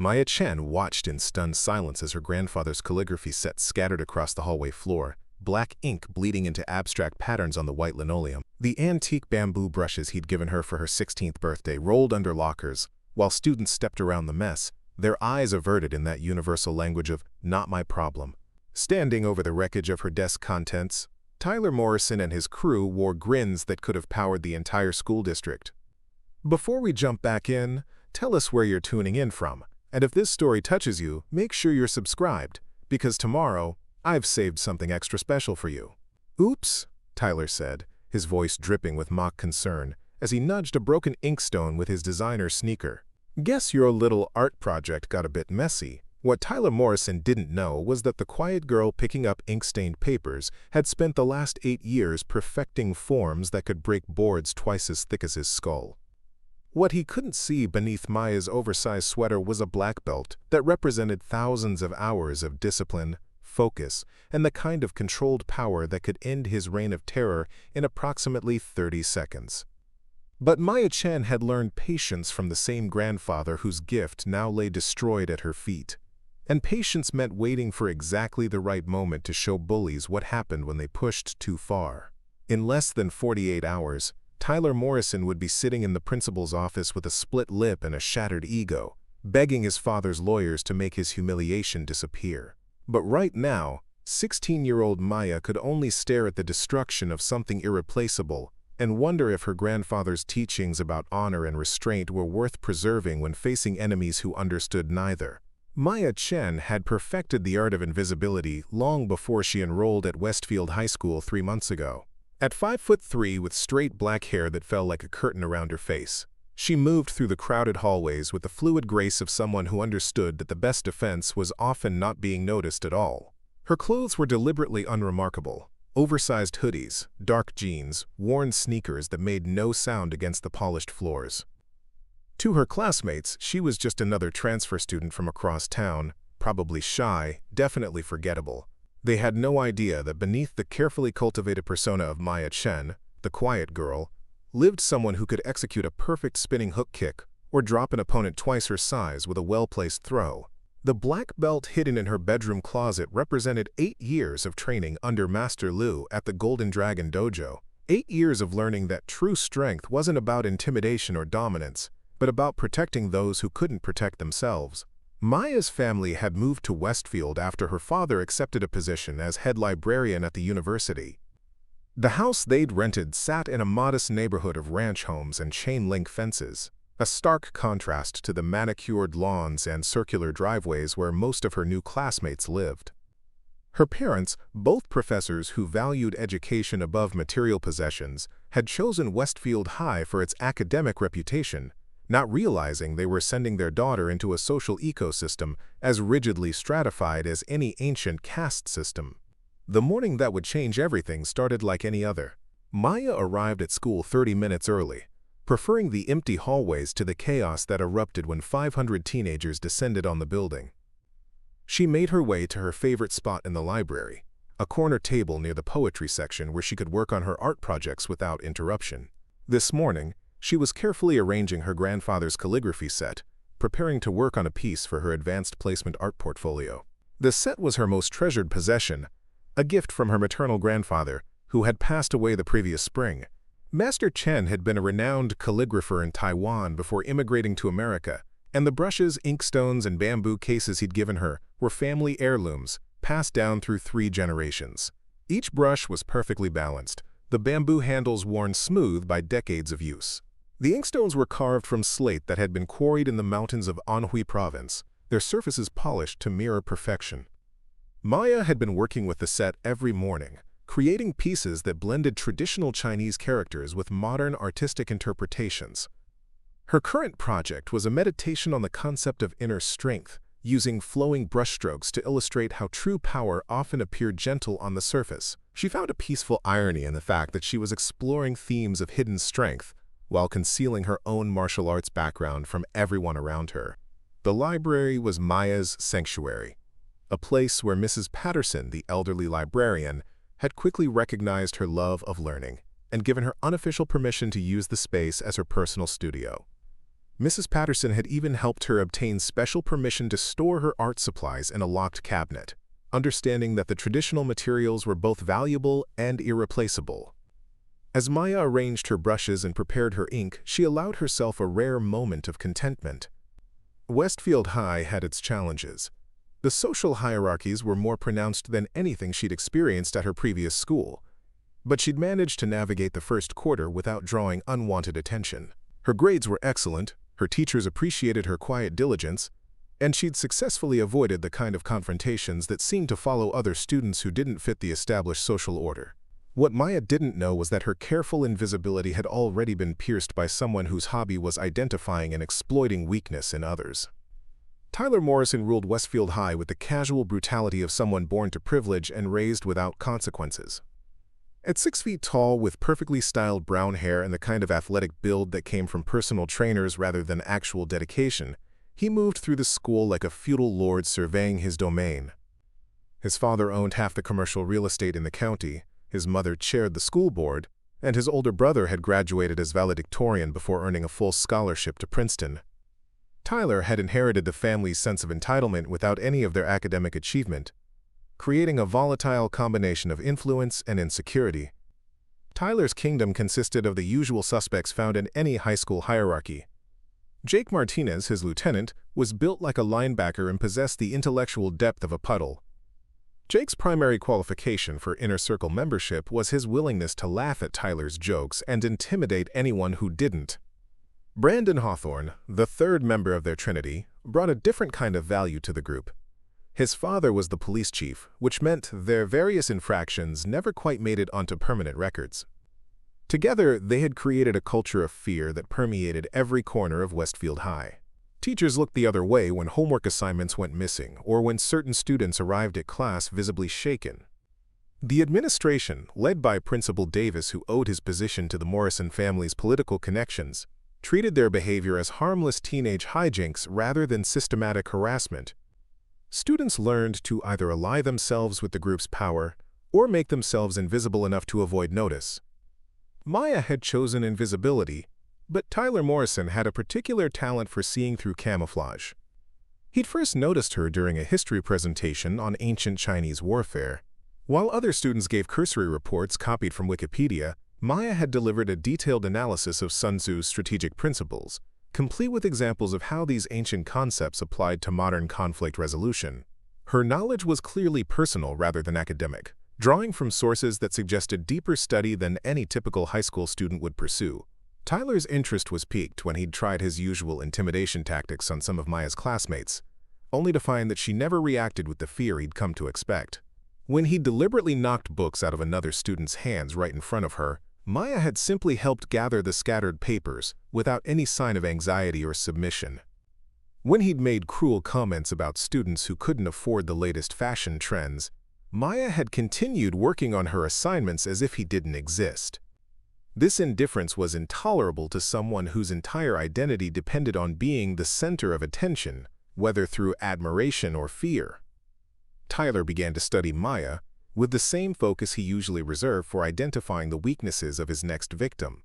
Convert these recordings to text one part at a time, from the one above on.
Maya Chen watched in stunned silence as her grandfather's calligraphy set scattered across the hallway floor, black ink bleeding into abstract patterns on the white linoleum. The antique bamboo brushes he'd given her for her 16th birthday rolled under lockers, while students stepped around the mess, their eyes averted in that universal language of "not my problem." Standing over the wreckage of her desk contents, Tyler Morrison and his crew wore grins that could have powered the entire school district. Before we jump back in, tell us where you're tuning in from, and if this story touches you, make sure you're subscribed, because tomorrow, I've saved something extra special for you. "Oops," Tyler said, his voice dripping with mock concern, as he nudged a broken inkstone with his designer's sneaker. "Guess your little art project got a bit messy." What Tyler Morrison didn't know was that the quiet girl picking up ink-stained papers had spent the last 8 years perfecting forms that could break boards twice as thick as his skull. What he couldn't see beneath Maya's oversized sweater was a black belt that represented thousands of hours of discipline, focus, and the kind of controlled power that could end his reign of terror in approximately 30 seconds. But Maya Chen had learned patience from the same grandfather whose gift now lay destroyed at her feet. And patience meant waiting for exactly the right moment to show bullies what happened when they pushed too far. In less than 48 hours, Tyler Morrison would be sitting in the principal's office with a split lip and a shattered ego, begging his father's lawyers to make his humiliation disappear. But right now, 16-year-old Maya could only stare at the destruction of something irreplaceable and wonder if her grandfather's teachings about honor and restraint were worth preserving when facing enemies who understood neither. Maya Chen had perfected the art of invisibility long before she enrolled at Westfield High School 3 months ago. At 5'3" with straight black hair that fell like a curtain around her face, she moved through the crowded hallways with the fluid grace of someone who understood that the best defense was often not being noticed at all. Her clothes were deliberately unremarkable: oversized hoodies, dark jeans, worn sneakers that made no sound against the polished floors. To her classmates, she was just another transfer student from across town, probably shy, definitely forgettable. They had no idea that beneath the carefully cultivated persona of Maya Chen, the quiet girl, lived someone who could execute a perfect spinning hook kick or drop an opponent twice her size with a well-placed throw. The black belt hidden in her bedroom closet represented 8 years of training under Master Liu at the Golden Dragon Dojo, 8 years of learning that true strength wasn't about intimidation or dominance, but about protecting those who couldn't protect themselves. Maya's family had moved to Westfield after her father accepted a position as head librarian at the university. The house they'd rented sat in a modest neighborhood of ranch homes and chain-link fences, a stark contrast to the manicured lawns and circular driveways where most of her new classmates lived. Her parents, both professors who valued education above material possessions, had chosen Westfield High for its academic reputation, not realizing they were sending their daughter into a social ecosystem as rigidly stratified as any ancient caste system. The morning that would change everything started like any other. Maya arrived at school 30 minutes early, preferring the empty hallways to the chaos that erupted when 500 teenagers descended on the building. She made her way to her favorite spot in the library, a corner table near the poetry section where she could work on her art projects without interruption. This morning, she was carefully arranging her grandfather's calligraphy set, preparing to work on a piece for her advanced placement art portfolio. The set was her most treasured possession, a gift from her maternal grandfather, who had passed away the previous spring. Master Chen had been a renowned calligrapher in Taiwan before immigrating to America, and the brushes, inkstones, and bamboo cases he'd given her were family heirlooms, passed down through 3 generations. Each brush was perfectly balanced, the bamboo handles worn smooth by decades of use. The inkstones were carved from slate that had been quarried in the mountains of Anhui Province, their surfaces polished to mirror perfection. Maya had been working with the set every morning, creating pieces that blended traditional Chinese characters with modern artistic interpretations. Her current project was a meditation on the concept of inner strength, using flowing brushstrokes to illustrate how true power often appeared gentle on the surface. She found a peaceful irony in the fact that she was exploring themes of hidden strength, while concealing her own martial arts background from everyone around her. The library was Maya's sanctuary, a place where Mrs. Patterson, the elderly librarian, had quickly recognized her love of learning and given her unofficial permission to use the space as her personal studio. Mrs. Patterson had even helped her obtain special permission to store her art supplies in a locked cabinet, understanding that the traditional materials were both valuable and irreplaceable. As Maya arranged her brushes and prepared her ink, she allowed herself a rare moment of contentment. Westfield High had its challenges. The social hierarchies were more pronounced than anything she'd experienced at her previous school, but she'd managed to navigate the first quarter without drawing unwanted attention. Her grades were excellent, her teachers appreciated her quiet diligence, and she'd successfully avoided the kind of confrontations that seemed to follow other students who didn't fit the established social order. What Maya didn't know was that her careful invisibility had already been pierced by someone whose hobby was identifying and exploiting weakness in others. Tyler Morrison ruled Westfield High with the casual brutality of someone born to privilege and raised without consequences. At 6 feet tall, with perfectly styled brown hair and the kind of athletic build that came from personal trainers rather than actual dedication, he moved through the school like a feudal lord surveying his domain. His father owned half the commercial real estate in the county, his mother chaired the school board, and his older brother had graduated as valedictorian before earning a full scholarship to Princeton. Tyler had inherited the family's sense of entitlement without any of their academic achievement, creating a volatile combination of influence and insecurity. Tyler's kingdom consisted of the usual suspects found in any high school hierarchy. Jake Martinez, his lieutenant, was built like a linebacker and possessed the intellectual depth of a puddle. Jake's primary qualification for inner circle membership was his willingness to laugh at Tyler's jokes and intimidate anyone who didn't. Brandon Hawthorne, the third member of their trinity, brought a different kind of value to the group. His father was the police chief, which meant their various infractions never quite made it onto permanent records. Together, they had created a culture of fear that permeated every corner of Westfield High. Teachers looked the other way when homework assignments went missing or when certain students arrived at class visibly shaken. The administration, led by Principal Davis, who owed his position to the Morrison family's political connections, treated their behavior as harmless teenage hijinks rather than systematic harassment. Students learned to either ally themselves with the group's power or make themselves invisible enough to avoid notice. Maya had chosen invisibility, but Tyler Morrison had a particular talent for seeing through camouflage. He'd first noticed her during a history presentation on ancient Chinese warfare. While other students gave cursory reports copied from Wikipedia, Maya had delivered a detailed analysis of Sun Tzu's strategic principles, complete with examples of how these ancient concepts applied to modern conflict resolution. Her knowledge was clearly personal rather than academic, drawing from sources that suggested deeper study than any typical high school student would pursue. Tyler's interest was piqued when he'd tried his usual intimidation tactics on some of Maya's classmates, only to find that she never reacted with the fear he'd come to expect. When he deliberately knocked books out of another student's hands right in front of her, Maya had simply helped gather the scattered papers without any sign of anxiety or submission. When he'd made cruel comments about students who couldn't afford the latest fashion trends, Maya had continued working on her assignments as if he didn't exist. This indifference was intolerable to someone whose entire identity depended on being the center of attention, whether through admiration or fear. Tyler began to study Maya with the same focus he usually reserved for identifying the weaknesses of his next victim.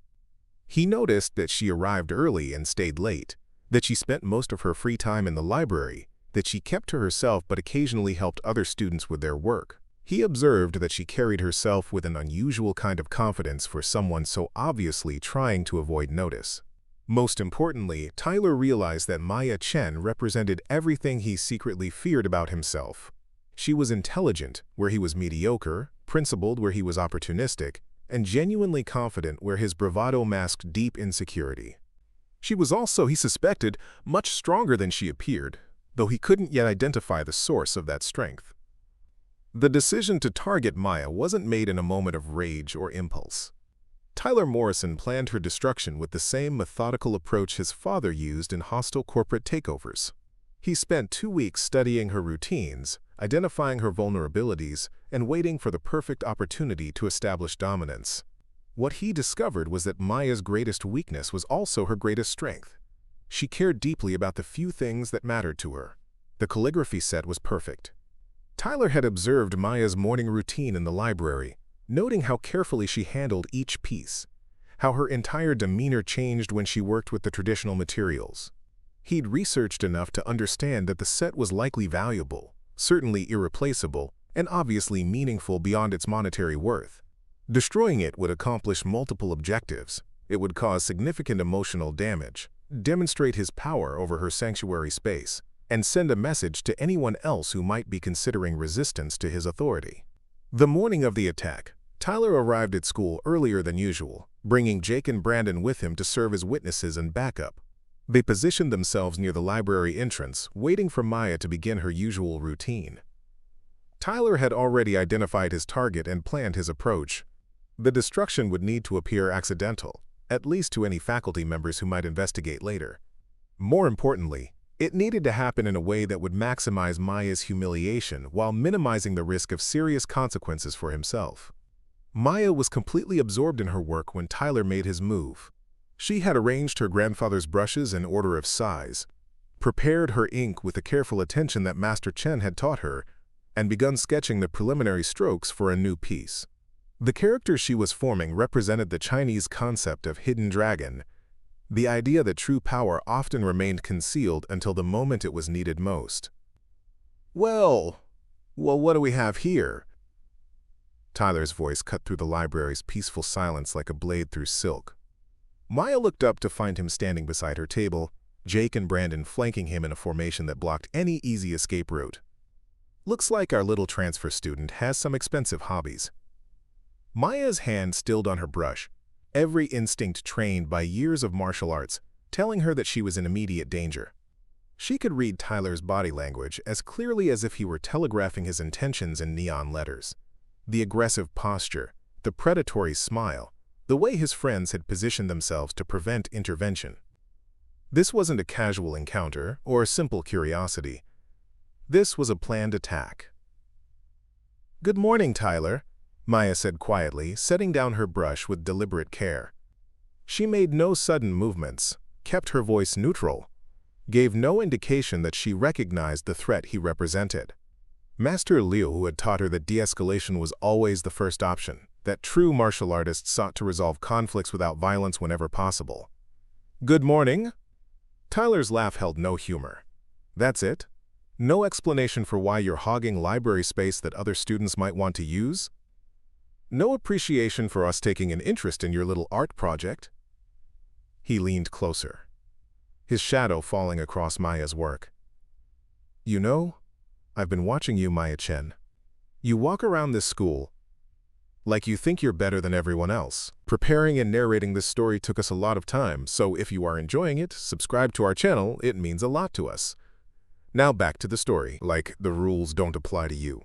He noticed that she arrived early and stayed late, that she spent most of her free time in the library, that she kept to herself but occasionally helped other students with their work. He observed that she carried herself with an unusual kind of confidence for someone so obviously trying to avoid notice. Most importantly, Tyler realized that Maya Chen represented everything he secretly feared about himself. She was intelligent where he was mediocre, principled where he was opportunistic, and genuinely confident where his bravado masked deep insecurity. She was also, he suspected, much stronger than she appeared, though he couldn't yet identify the source of that strength. The decision to target Maya wasn't made in a moment of rage or impulse. Tyler Morrison planned her destruction with the same methodical approach his father used in hostile corporate takeovers. He spent 2 weeks studying her routines, identifying her vulnerabilities, and waiting for the perfect opportunity to establish dominance. What he discovered was that Maya's greatest weakness was also her greatest strength. She cared deeply about the few things that mattered to her. The calligraphy set was perfect. Tyler had observed Maya's morning routine in the library, noting how carefully she handled each piece. how her entire demeanor changed when she worked with the traditional materials. He'd researched enough to understand that the set was likely valuable, certainly irreplaceable, and obviously meaningful beyond its monetary worth. Destroying it would accomplish multiple objectives. It would cause significant emotional damage, demonstrate his power over her sanctuary space, and send a message to anyone else who might be considering resistance to his authority. The morning of the attack, Tyler arrived at school earlier than usual, bringing Jake and Brandon with him to serve as witnesses and backup. They positioned themselves near the library entrance, waiting for Maya to begin her usual routine. Tyler had already identified his target and planned his approach. The destruction would need to appear accidental, at least to any faculty members who might investigate later. More importantly, it needed to happen in a way that would maximize Maya's humiliation while minimizing the risk of serious consequences for himself. Maya was completely absorbed in her work when Tyler made his move. She had arranged her grandfather's brushes in order of size, prepared her ink with the careful attention that Master Chen had taught her, and begun sketching the preliminary strokes for a new piece. The character she was forming represented the Chinese concept of hidden dragon, the idea that true power often remained concealed until the moment it was needed most. Well, what do we have here? Tyler's voice cut through the library's peaceful silence like a blade through silk. Maya looked up to find him standing beside her table, Jake and Brandon flanking him in a formation that blocked any easy escape route. Looks like our little transfer student has some expensive hobbies. Maya's hand stilled on her brush, every instinct trained by years of martial arts, telling her that she was in immediate danger. She could read Tyler's body language as clearly as if he were telegraphing his intentions in neon letters. The aggressive posture, the predatory smile, the way his friends had positioned themselves to prevent intervention. This wasn't a casual encounter or a simple curiosity. This was a planned attack. "Good morning, Tyler," Maya said quietly, setting down her brush with deliberate care. She made no sudden movements, kept her voice neutral, gave no indication that she recognized the threat he represented. Master Liu had taught her that de-escalation was always the first option, that true martial artists sought to resolve conflicts without violence whenever possible. "Good morning." Tyler's laugh held no humor. "That's it? No explanation for why you're hogging library space that other students might want to use? No appreciation for us taking an interest in your little art project?" He leaned closer, his shadow falling across Maya's work. "You know, I've been watching you, Maya Chen. You walk around this school like you think you're better than everyone else. Preparing and narrating this story took us a lot of time, so if you are enjoying it, subscribe to our channel, it means a lot to us. Now back to the story, like the rules don't apply to you."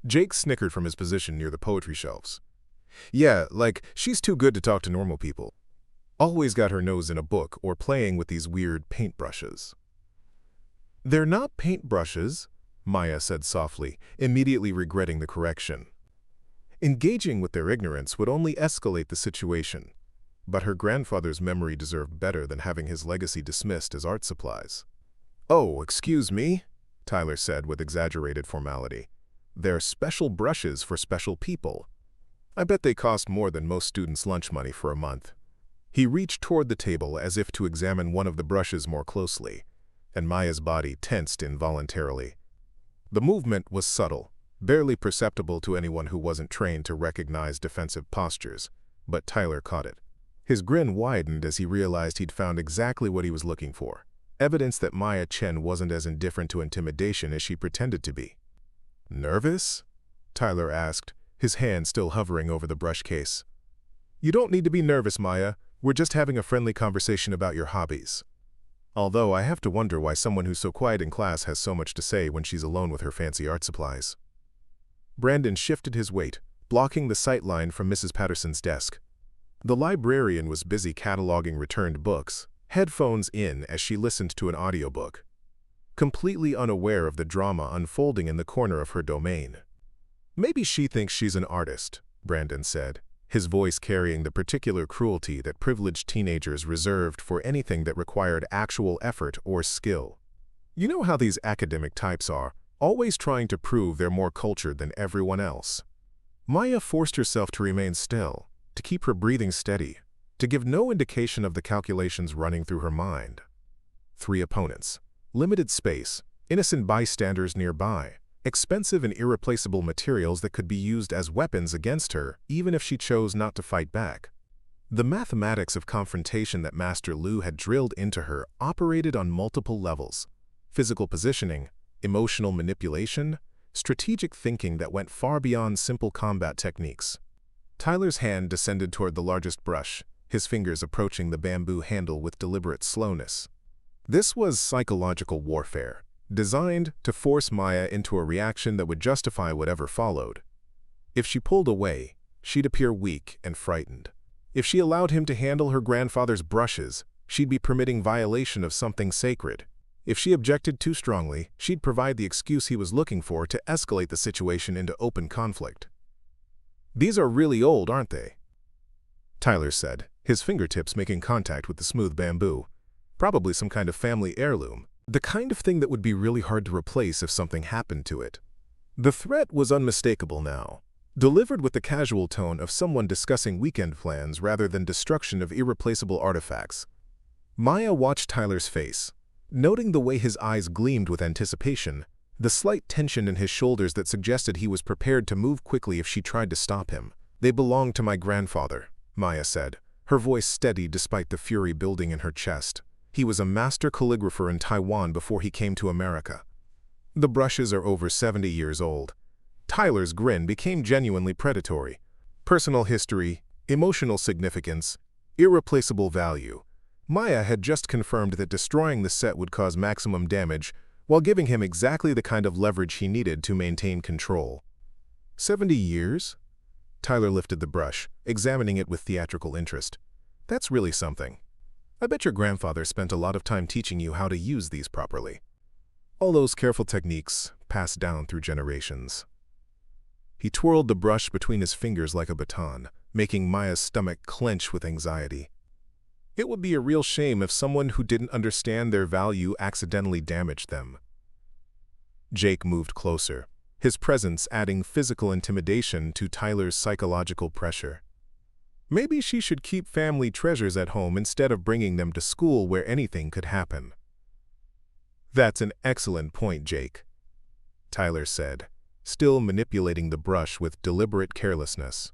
Jake snickered from his position near the poetry shelves. "Yeah, like she's too good to talk to normal people. Always got her nose in a book or playing with these weird paintbrushes." "They're not paintbrushes," Maya said softly, immediately regretting the correction. Engaging with their ignorance would only escalate the situation, but her grandfather's memory deserved better than having his legacy dismissed as art supplies. "Oh, excuse me," Tyler said with exaggerated formality. "They're special brushes for special people. I bet they cost more than most students' lunch money for a month." He reached toward the table as if to examine one of the brushes more closely, and Maya's body tensed involuntarily. The movement was subtle, barely perceptible to anyone who wasn't trained to recognize defensive postures, but Tyler caught it. His grin widened as he realized he'd found exactly what he was looking for, evidence that Maya Chen wasn't as indifferent to intimidation as she pretended to be. "Nervous?" Tyler asked, his hand still hovering over the brush case. "You don't need to be nervous, Maya. We're just having a friendly conversation about your hobbies. Although I have to wonder why someone who's so quiet in class has so much to say when she's alone with her fancy art supplies." Brandon shifted his weight, blocking the sight line from Mrs. Patterson's desk. The librarian was busy cataloging returned books, headphones in as she listened to an audiobook, completely unaware of the drama unfolding in the corner of her domain. "Maybe she thinks she's an artist," Brandon said, his voice carrying the particular cruelty that privileged teenagers reserved for anything that required actual effort or skill. "You know how these academic types are, always trying to prove they're more cultured than everyone else." Maya forced herself to remain still, to keep her breathing steady. to give no indication of the calculations running through her mind. 3 opponents. Limited space, innocent bystanders nearby, expensive and irreplaceable materials that could be used as weapons against her, even if she chose not to fight back. The mathematics of confrontation that Master Lu had drilled into her operated on multiple levels: physical positioning, emotional manipulation, strategic thinking that went far beyond simple combat techniques. Tyler's hand descended toward the largest brush, his fingers approaching the bamboo handle with deliberate slowness. This was psychological warfare, designed to force Maya into a reaction that would justify whatever followed. If she pulled away, she'd appear weak and frightened. If she allowed him to handle her grandfather's brushes, she'd be permitting violation of something sacred. If she objected too strongly, she'd provide the excuse he was looking for to escalate the situation into open conflict. "These are really old, aren't they?" Tyler said, his fingertips making contact with the smooth bamboo. Probably some kind of family heirloom. The kind of thing that would be really hard to replace if something happened to it. The threat was unmistakable now, delivered with the casual tone of someone discussing weekend plans rather than destruction of irreplaceable artifacts. Maya watched Tyler's face, noting the way his eyes gleamed with anticipation, the slight tension in his shoulders that suggested he was prepared to move quickly if she tried to stop him. "They belonged to my grandfather," Maya said, her voice steady despite the fury building in her chest. "He was a master calligrapher in Taiwan before he came to America. The brushes are over 70 years old." Tyler's grin became genuinely predatory. Personal history, emotional significance, irreplaceable value. Maya had just confirmed that destroying the set would cause maximum damage while giving him exactly the kind of leverage he needed to maintain control. 70 years? Tyler lifted the brush, examining it with theatrical interest. "That's really something. I bet your grandfather spent a lot of time teaching you how to use these properly. All those careful techniques passed down through generations." He twirled the brush between his fingers like a baton, making Maya's stomach clench with anxiety. It would be a real shame if someone who didn't understand their value accidentally damaged them. Jake moved closer, his presence adding physical intimidation to Tyler's psychological pressure. Maybe she should keep family treasures at home instead of bringing them to school where anything could happen. "That's an excellent point, Jake," Tyler said, still manipulating the brush with deliberate carelessness.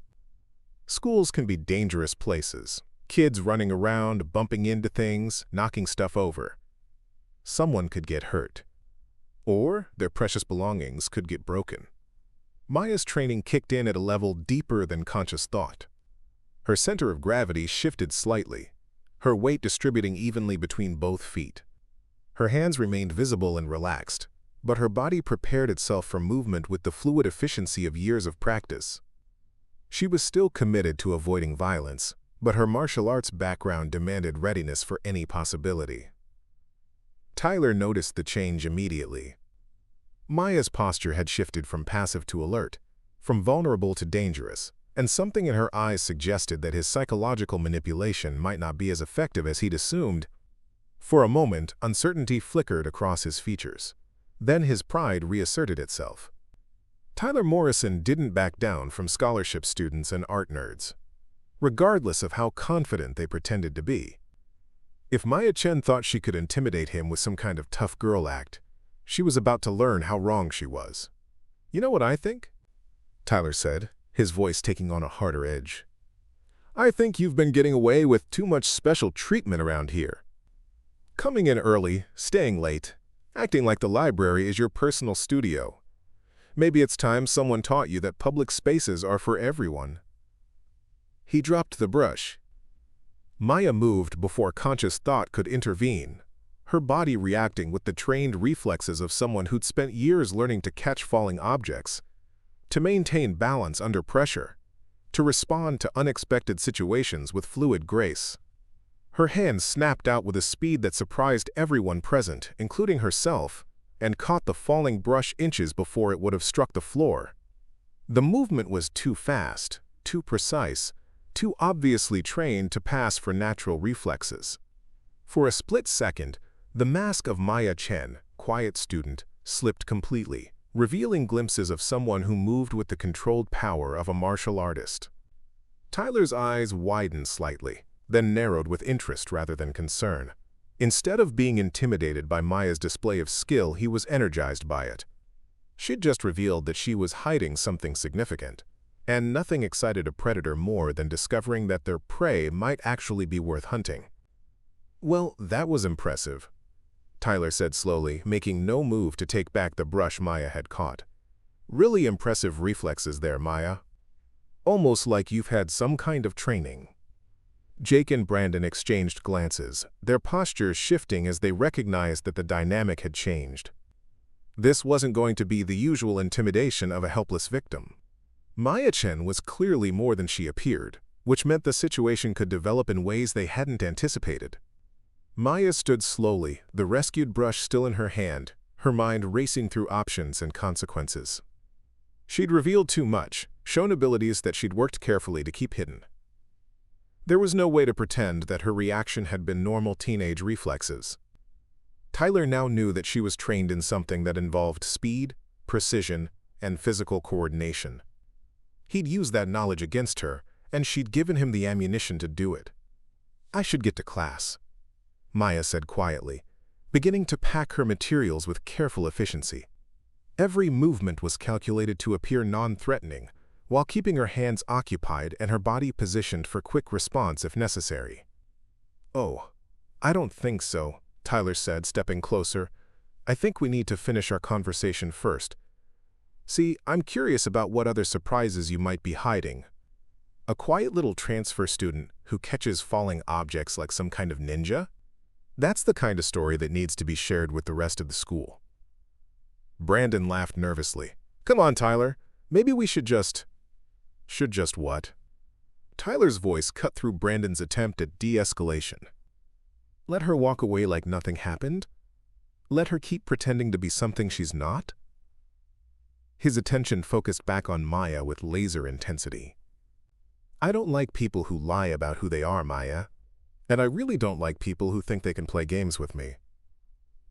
"Schools can be dangerous places. Kids running around, bumping into things, knocking stuff over. Someone could get hurt. Or their precious belongings could get broken." Maya's training kicked in at a level deeper than conscious thought. Her center of gravity shifted slightly, her weight distributing evenly between both feet. Her hands remained visible and relaxed, but her body prepared itself for movement with the fluid efficiency of years of practice. She was still committed to avoiding violence, but her martial arts background demanded readiness for any possibility. Tyler noticed the change immediately. Maya's posture had shifted from passive to alert, from vulnerable to dangerous, and something in her eyes suggested that his psychological manipulation might not be as effective as he'd assumed. For a moment, uncertainty flickered across his features. Then his pride reasserted itself. Tyler Morrison didn't back down from scholarship students and art nerds, regardless of how confident they pretended to be. If Maya Chen thought she could intimidate him with some kind of tough girl act, she was about to learn how wrong she was. "You know what I think?" Tyler said, his voice taking on a harder edge. "I think you've been getting away with too much special treatment around here. Coming in early, staying late, acting like the library is your personal studio. Maybe it's time someone taught you that public spaces are for everyone." He dropped the brush. Maya moved before conscious thought could intervene, her body reacting with the trained reflexes of someone who'd spent years learning to catch falling objects, to maintain balance under pressure, to respond to unexpected situations with fluid grace. Her hand snapped out with a speed that surprised everyone present, including herself, and caught the falling brush inches before it would have struck the floor. The movement was too fast, too precise, too obviously trained to pass for natural reflexes. For a split second, the mask of Maya Chen, quiet student, slipped completely, revealing glimpses of someone who moved with the controlled power of a martial artist. Tyler's eyes widened slightly, then narrowed with interest rather than concern. Instead of being intimidated by Maya's display of skill, he was energized by it. She'd just revealed that she was hiding something significant, and nothing excited a predator more than discovering that their prey might actually be worth hunting. "Well, that was impressive," Tyler said slowly, making no move to take back the brush Maya had caught. "Really impressive reflexes there, Maya. Almost like you've had some kind of training." Jake and Brandon exchanged glances, their postures shifting as they recognized that the dynamic had changed. This wasn't going to be the usual intimidation of a helpless victim. Maya Chen was clearly more than she appeared, which meant the situation could develop in ways they hadn't anticipated. Maya stood slowly, the rescued brush still in her hand, her mind racing through options and consequences. She'd revealed too much, shown abilities that she'd worked carefully to keep hidden. There was no way to pretend that her reaction had been normal teenage reflexes. Tyler now knew that she was trained in something that involved speed, precision, and physical coordination. He'd used that knowledge against her, and she'd given him the ammunition to do it. "I should get to class," Maya said quietly, beginning to pack her materials with careful efficiency. Every movement was calculated to appear non-threatening, while keeping her hands occupied and her body positioned for quick response if necessary. "Oh, I don't think so," Tyler said, stepping closer. "I think we need to finish our conversation first. See, I'm curious about what other surprises you might be hiding. A quiet little transfer student who catches falling objects like some kind of ninja? That's the kind of story that needs to be shared with the rest of the school." Brandon laughed nervously. "Come on, Tyler. Maybe we should just..." "Should just what?" Tyler's voice cut through Brandon's attempt at de-escalation. "Let her walk away like nothing happened? Let her keep pretending to be something she's not?" His attention focused back on Maya with laser intensity. "I don't like people who lie about who they are, Maya. And I really don't like people who think they can play games with me."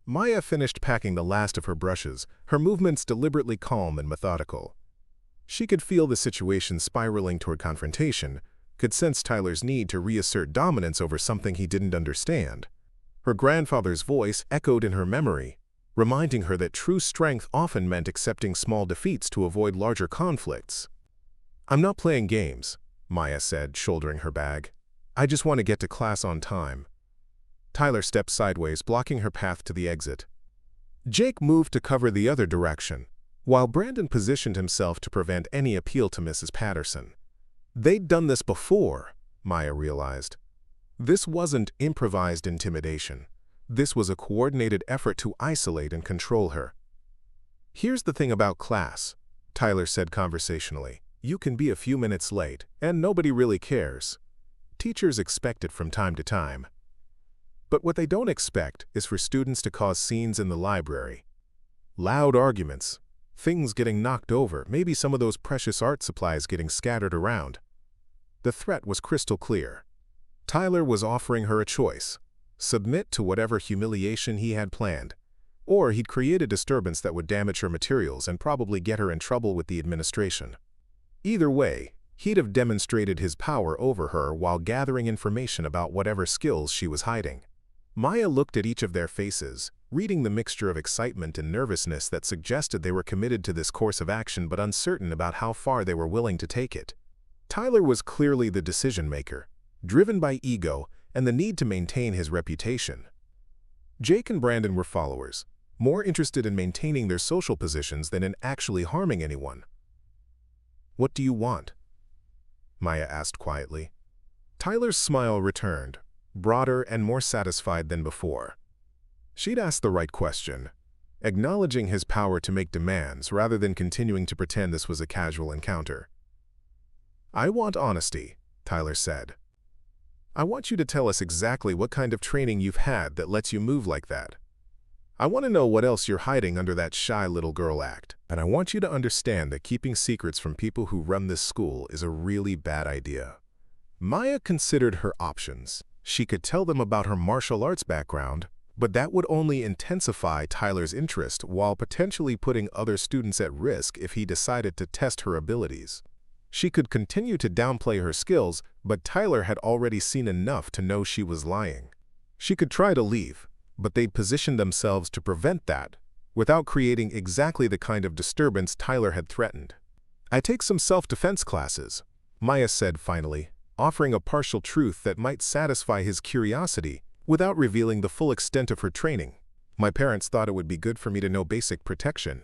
Maya finished packing the last of her brushes, her movements deliberately calm and methodical. She could feel the situation spiraling toward confrontation, could sense Tyler's need to reassert dominance over something he didn't understand. Her grandfather's voice echoed in her memory, reminding her that true strength often meant accepting small defeats to avoid larger conflicts. "I'm not playing games," Maya said, shouldering her bag. "I just want to get to class on time." Tyler stepped sideways, blocking her path to the exit. Jake moved to cover the other direction, while Brandon positioned himself to prevent any appeal to Mrs. Patterson. They'd done this before, Maya realized. This wasn't improvised intimidation. This was a coordinated effort to isolate and control her. "Here's the thing about class," Tyler said conversationally. "You can be a few minutes late, and nobody really cares. Teachers expect it from time to time. But what they don't expect is for students to cause scenes in the library. Loud arguments, things getting knocked over, maybe some of those precious art supplies getting scattered around." The threat was crystal clear. Tyler was offering her a choice: submit to whatever humiliation he had planned, or he'd create a disturbance that would damage her materials and probably get her in trouble with the administration. Either way, he'd have demonstrated his power over her while gathering information about whatever skills she was hiding. Maya looked at each of their faces, reading the mixture of excitement and nervousness that suggested they were committed to this course of action but uncertain about how far they were willing to take it. Tyler was clearly the decision-maker, driven by ego and the need to maintain his reputation. Jake and Brandon were followers, more interested in maintaining their social positions than in actually harming anyone. "What do you want?" Maya asked quietly. Tyler's smile returned, broader and more satisfied than before. She'd asked the right question, acknowledging his power to make demands rather than continuing to pretend this was a casual encounter. "I want honesty," Tyler said. "I want you to tell us exactly what kind of training you've had that lets you move like that. I want to know what else you're hiding under that shy little girl act. And I want you to understand that keeping secrets from people who run this school is a really bad idea." Maya considered her options. She could tell them about her martial arts background, but that would only intensify Tyler's interest while potentially putting other students at risk if he decided to test her abilities. She could continue to downplay her skills, but Tyler had already seen enough to know she was lying. She could try to leave, but they'd positioned themselves to prevent that, without creating exactly the kind of disturbance Tyler had threatened. "I take some self-defense classes," Maya said finally, offering a partial truth that might satisfy his curiosity without revealing the full extent of her training. "My parents thought it would be good for me to know basic protection."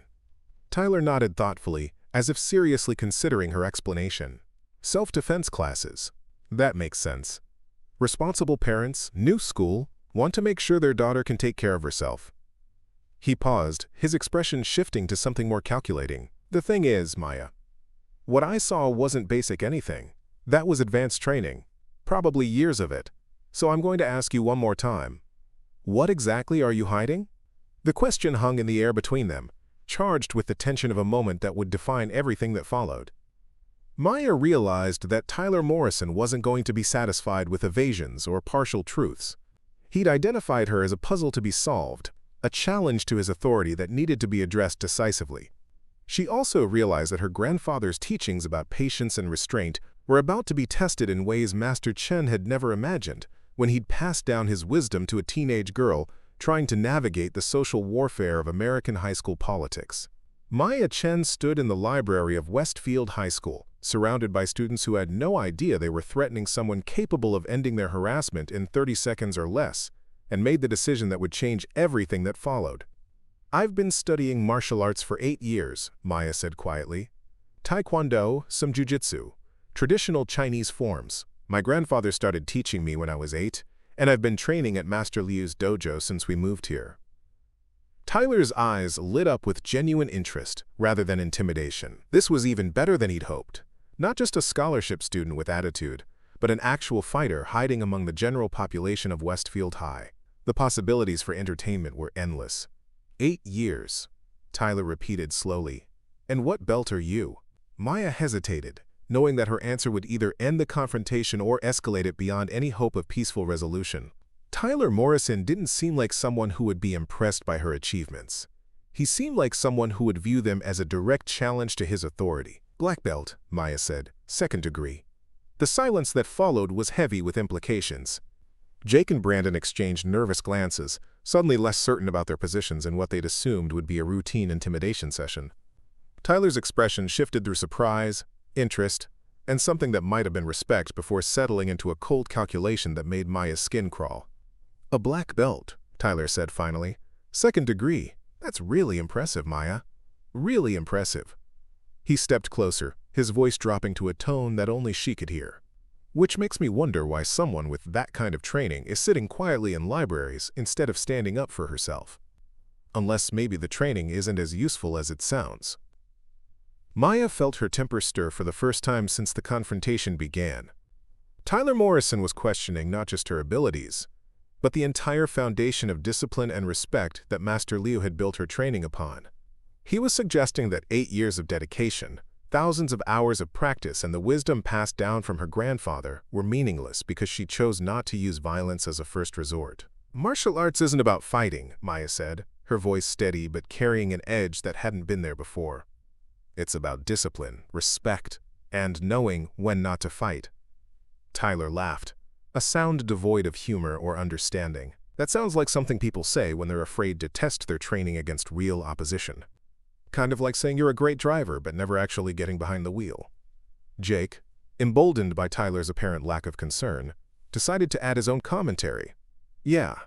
Tyler nodded thoughtfully, as if seriously considering her explanation. "Self-defense classes. That makes sense. Responsible parents, new school, want to make sure their daughter can take care of herself." He paused, his expression shifting to something more calculating. "The thing is, Maya, what I saw wasn't basic anything. That was advanced training, probably years of it. So I'm going to ask you one more time. What exactly are you hiding?" The question hung in the air between them, charged with the tension of a moment that would define everything that followed. Maya realized that Tyler Morrison wasn't going to be satisfied with evasions or partial truths. He'd identified her as a puzzle to be solved, a challenge to his authority that needed to be addressed decisively. She also realized that her grandfather's teachings about patience and restraint were about to be tested in ways Master Chen had never imagined when he'd passed down his wisdom to a teenage girl trying to navigate the social warfare of American high school politics. Maya Chen stood in the library of Westfield High School, surrounded by students who had no idea they were threatening someone capable of ending their harassment in 30 seconds or less, and made the decision that would change everything that followed. "I've been studying martial arts for 8 years, Maya said quietly. "Taekwondo, some jujitsu, traditional Chinese forms. My grandfather started teaching me when I was 8, and I've been training at Master Liu's dojo since we moved here." Tyler's eyes lit up with genuine interest rather than intimidation. This was even better than he'd hoped. Not just a scholarship student with attitude, but an actual fighter hiding among the general population of Westfield High. The possibilities for entertainment were endless. 8 years, Tyler repeated slowly. "And what belt are you?" Maya hesitated, knowing that her answer would either end the confrontation or escalate it beyond any hope of peaceful resolution. Tyler Morrison didn't seem like someone who would be impressed by her achievements. He seemed like someone who would view them as a direct challenge to his authority. "Black belt," Maya said, "2nd degree." The silence that followed was heavy with implications. Jake and Brandon exchanged nervous glances, suddenly less certain about their positions in what they'd assumed would be a routine intimidation session. Tyler's expression shifted through surprise, interest, and something that might have been respect before settling into a cold calculation that made Maya's skin crawl. "A black belt," Tyler said finally. "2nd degree. That's really impressive, Maya. Really impressive." He stepped closer, his voice dropping to a tone that only she could hear. "Which makes me wonder why someone with that kind of training is sitting quietly in libraries instead of standing up for herself. Unless maybe the training isn't as useful as it sounds." Maya felt her temper stir for the first time since the confrontation began. Tyler Morrison was questioning not just her abilities, but the entire foundation of discipline and respect that Master Liu had built her training upon. He was suggesting that 8 years of dedication, thousands of hours of practice, and the wisdom passed down from her grandfather were meaningless because she chose not to use violence as a first resort. "Martial arts isn't about fighting," Maya said, her voice steady but carrying an edge that hadn't been there before. "It's about discipline, respect, and knowing when not to fight." Tyler laughed, a sound devoid of humor or understanding. "That sounds like something people say when they're afraid to test their training against real opposition. Kind of like saying you're a great driver but never actually getting behind the wheel." Jake, emboldened by Tyler's apparent lack of concern, decided to add his own commentary. "Yeah,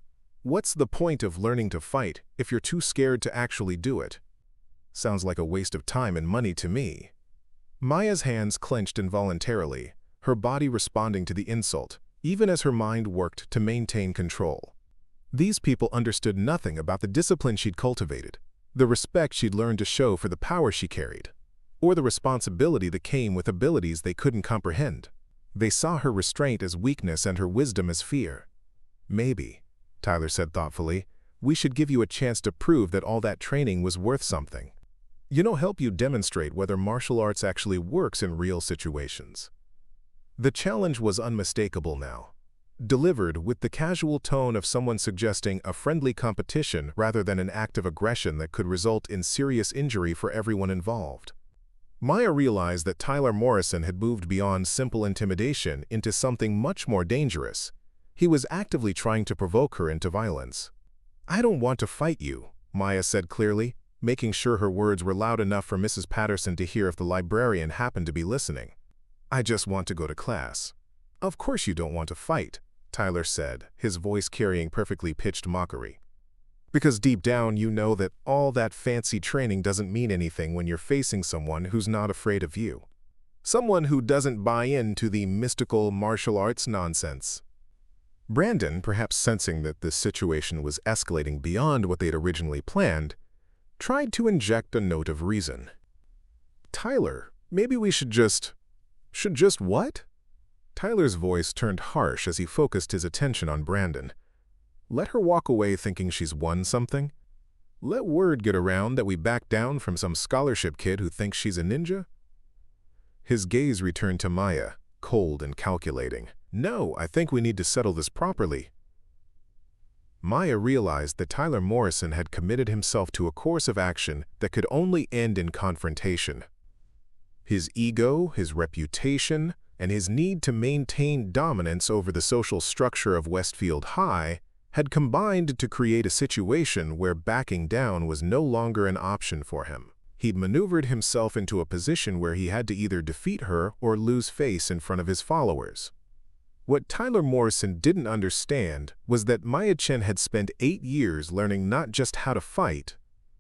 what's the point of learning to fight if you're too scared to actually do it? Sounds like a waste of time and money to me." Maya's hands clenched involuntarily, her body responding to the insult, even as her mind worked to maintain control. These people understood nothing about the discipline she'd cultivated, the respect she'd learned to show for the power she carried, or the responsibility that came with abilities they couldn't comprehend. They saw her restraint as weakness and her wisdom as fear. "Maybe," Tyler said thoughtfully, "we should give you a chance to prove that all that training was worth something. Help you demonstrate whether martial arts actually works in real situations." The challenge was unmistakable now, delivered with the casual tone of someone suggesting a friendly competition rather than an act of aggression that could result in serious injury for everyone involved. Maya realized that Tyler Morrison had moved beyond simple intimidation into something much more dangerous. He was actively trying to provoke her into violence. "I don't want to fight you," Maya said clearly, making sure her words were loud enough for Mrs. Patterson to hear if the librarian happened to be listening. "I just want to go to class." "Of course you don't want to fight," Tyler said, his voice carrying perfectly pitched mockery. "Because deep down you know that all that fancy training doesn't mean anything when you're facing someone who's not afraid of you. Someone who doesn't buy into the mystical martial arts nonsense." Brandon, perhaps sensing that this situation was escalating beyond what they'd originally planned, tried to inject a note of reason. "Tyler, maybe we should just what?" Tyler's voice turned harsh as he focused his attention on Brandon. "Let her walk away thinking she's won something? Let word get around that we backed down from some scholarship kid who thinks she's a ninja?" His gaze returned to Maya, cold and calculating. "No, I think we need to settle this properly." Maya realized that Tyler Morrison had committed himself to a course of action that could only end in confrontation. His ego, his reputation, and his need to maintain dominance over the social structure of Westfield High had combined to create a situation where backing down was no longer an option for him. He'd maneuvered himself into a position where he had to either defeat her or lose face in front of his followers. What Tyler Morrison didn't understand was that Maya Chen had spent 8 years learning not just how to fight,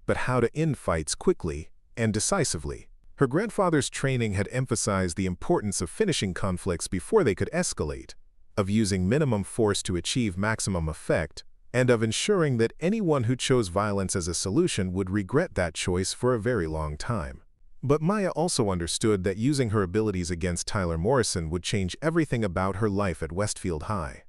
but how to end fights quickly and decisively. Her grandfather's training had emphasized the importance of finishing conflicts before they could escalate, of using minimum force to achieve maximum effect, and of ensuring that anyone who chose violence as a solution would regret that choice for a very long time. But Maya also understood that using her abilities against Tyler Morrison would change everything about her life at Westfield High.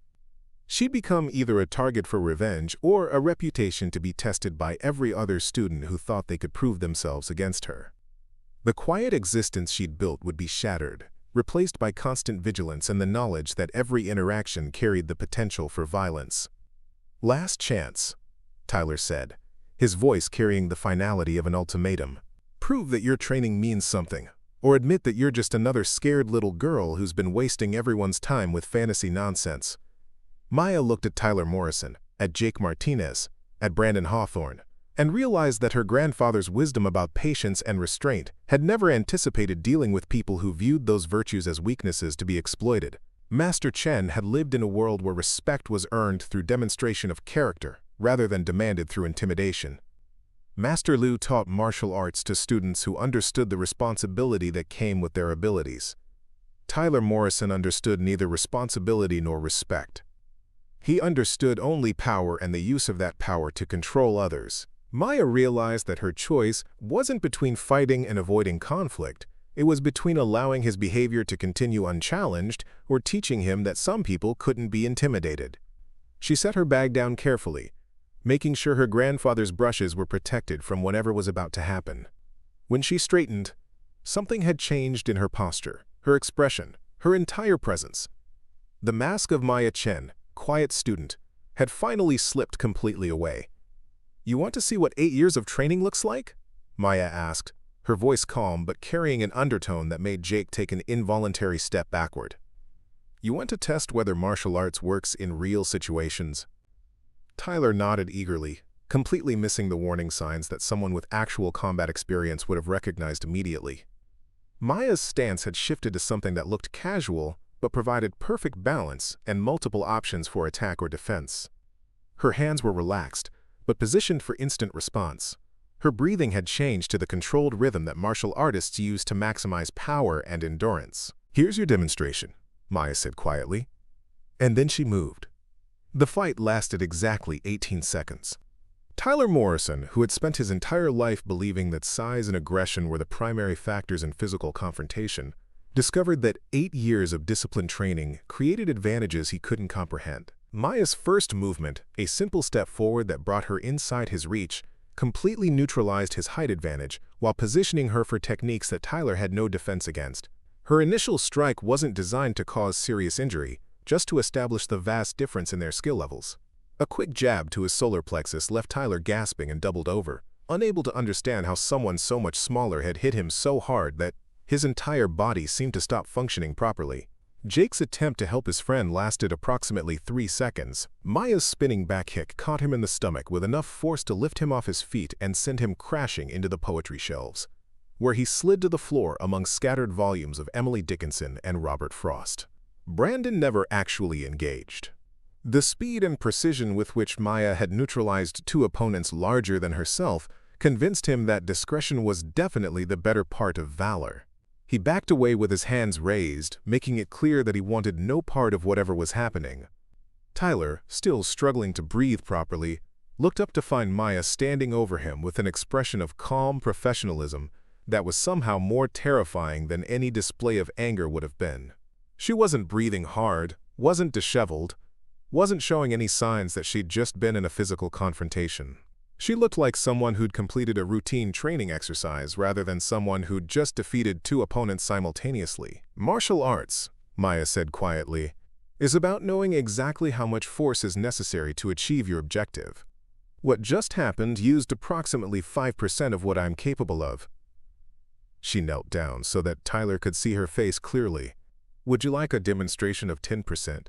She'd become either a target for revenge or a reputation to be tested by every other student who thought they could prove themselves against her. The quiet existence she'd built would be shattered, replaced by constant vigilance and the knowledge that every interaction carried the potential for violence. "Last chance," Tyler said, his voice carrying the finality of an ultimatum. "Prove that your training means something, or admit that you're just another scared little girl who's been wasting everyone's time with fantasy nonsense." Maya looked at Tyler Morrison, at Jake Martinez, at Brandon Hawthorne, and realized that her grandfather's wisdom about patience and restraint had never anticipated dealing with people who viewed those virtues as weaknesses to be exploited. Master Chen had lived in a world where respect was earned through demonstration of character, rather than demanded through intimidation. Master Lu taught martial arts to students who understood the responsibility that came with their abilities. Tyler Morrison understood neither responsibility nor respect. He understood only power and the use of that power to control others. Maya realized that her choice wasn't between fighting and avoiding conflict. It was between allowing his behavior to continue unchallenged or teaching him that some people couldn't be intimidated. She set her bag down carefully, making sure her grandfather's brushes were protected from whatever was about to happen. When she straightened, something had changed in her posture, her expression, her entire presence. The mask of Maya Chen, quiet student, had finally slipped completely away. "You want to see what 8 years of training looks like?" Maya asked, her voice calm but carrying an undertone that made Jake take an involuntary step backward. "You want to test whether martial arts works in real situations?" Tyler nodded eagerly, completely missing the warning signs that someone with actual combat experience would have recognized immediately. Maya's stance had shifted to something that looked casual but provided perfect balance and multiple options for attack or defense. Her hands were relaxed, but positioned for instant response. Her breathing had changed to the controlled rhythm that martial artists use to maximize power and endurance. "Here's your demonstration," Maya said quietly. And then she moved. The fight lasted exactly 18 seconds. Tyler Morrison, who had spent his entire life believing that size and aggression were the primary factors in physical confrontation, discovered that 8 years of disciplined training created advantages he couldn't comprehend. Maya's first movement, a simple step forward that brought her inside his reach, completely neutralized his height advantage while positioning her for techniques that Tyler had no defense against. Her initial strike wasn't designed to cause serious injury, just to establish the vast difference in their skill levels. A quick jab to his solar plexus left Tyler gasping and doubled over, unable to understand how someone so much smaller had hit him so hard that His entire body seemed to stop functioning properly. Jake's attempt to help his friend lasted approximately 3 seconds. Maya's spinning back kick caught him in the stomach with enough force to lift him off his feet and send him crashing into the poetry shelves, where he slid to the floor among scattered volumes of Emily Dickinson and Robert Frost. Brandon never actually engaged. The speed and precision with which Maya had neutralized 2 opponents larger than herself convinced him that discretion was definitely the better part of valor. He backed away with his hands raised, making it clear that he wanted no part of whatever was happening. Tyler, still struggling to breathe properly, looked up to find Maya standing over him with an expression of calm professionalism that was somehow more terrifying than any display of anger would have been. She wasn't breathing hard, wasn't disheveled, wasn't showing any signs that she'd just been in a physical confrontation. She looked like someone who'd completed a routine training exercise rather than someone who'd just defeated 2 opponents simultaneously. Martial arts, Maya said quietly, is about knowing exactly how much force is necessary to achieve your objective. What just happened used approximately 5% of what I'm capable of. She knelt down so that Tyler could see her face clearly. Would you like a demonstration of 10%?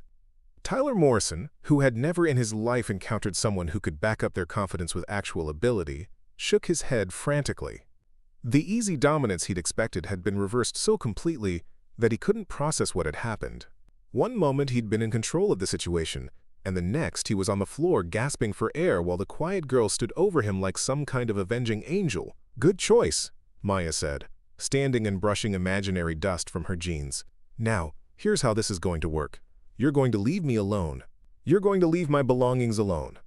Tyler Morrison, who had never in his life encountered someone who could back up their confidence with actual ability, shook his head frantically. The easy dominance he'd expected had been reversed so completely that he couldn't process what had happened. One moment he'd been in control of the situation, and the next he was on the floor gasping for air while the quiet girl stood over him like some kind of avenging angel. Good choice, Maya said, standing and brushing imaginary dust from her jeans. Now, here's how this is going to work. You're going to leave me alone. You're going to leave my belongings alone.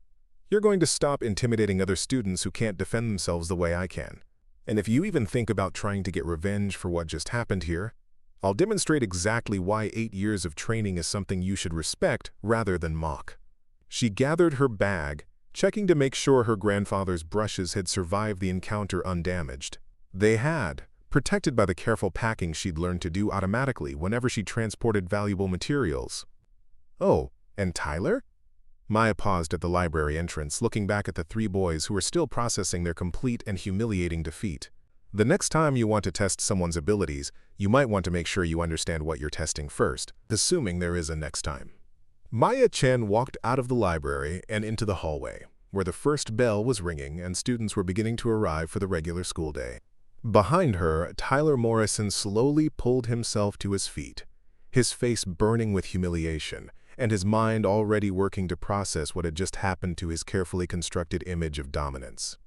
You're going to stop intimidating other students who can't defend themselves the way I can. And if you even think about trying to get revenge for what just happened here, I'll demonstrate exactly why 8 years of training is something you should respect rather than mock. She gathered her bag, checking to make sure her grandfather's brushes had survived the encounter undamaged. They had, protected by the careful packing she'd learned to do automatically whenever she transported valuable materials. Oh, and Tyler? Maya paused at the library entrance, looking back at the 3 boys who were still processing their complete and humiliating defeat. The next time you want to test someone's abilities, you might want to make sure you understand what you're testing first, assuming there is a next time. Maya Chen walked out of the library and into the hallway, where the first bell was ringing and students were beginning to arrive for the regular school day. Behind her, Tyler Morrison slowly pulled himself to his feet, his face burning with humiliation, and his mind already working to process what had just happened to his carefully constructed image of dominance.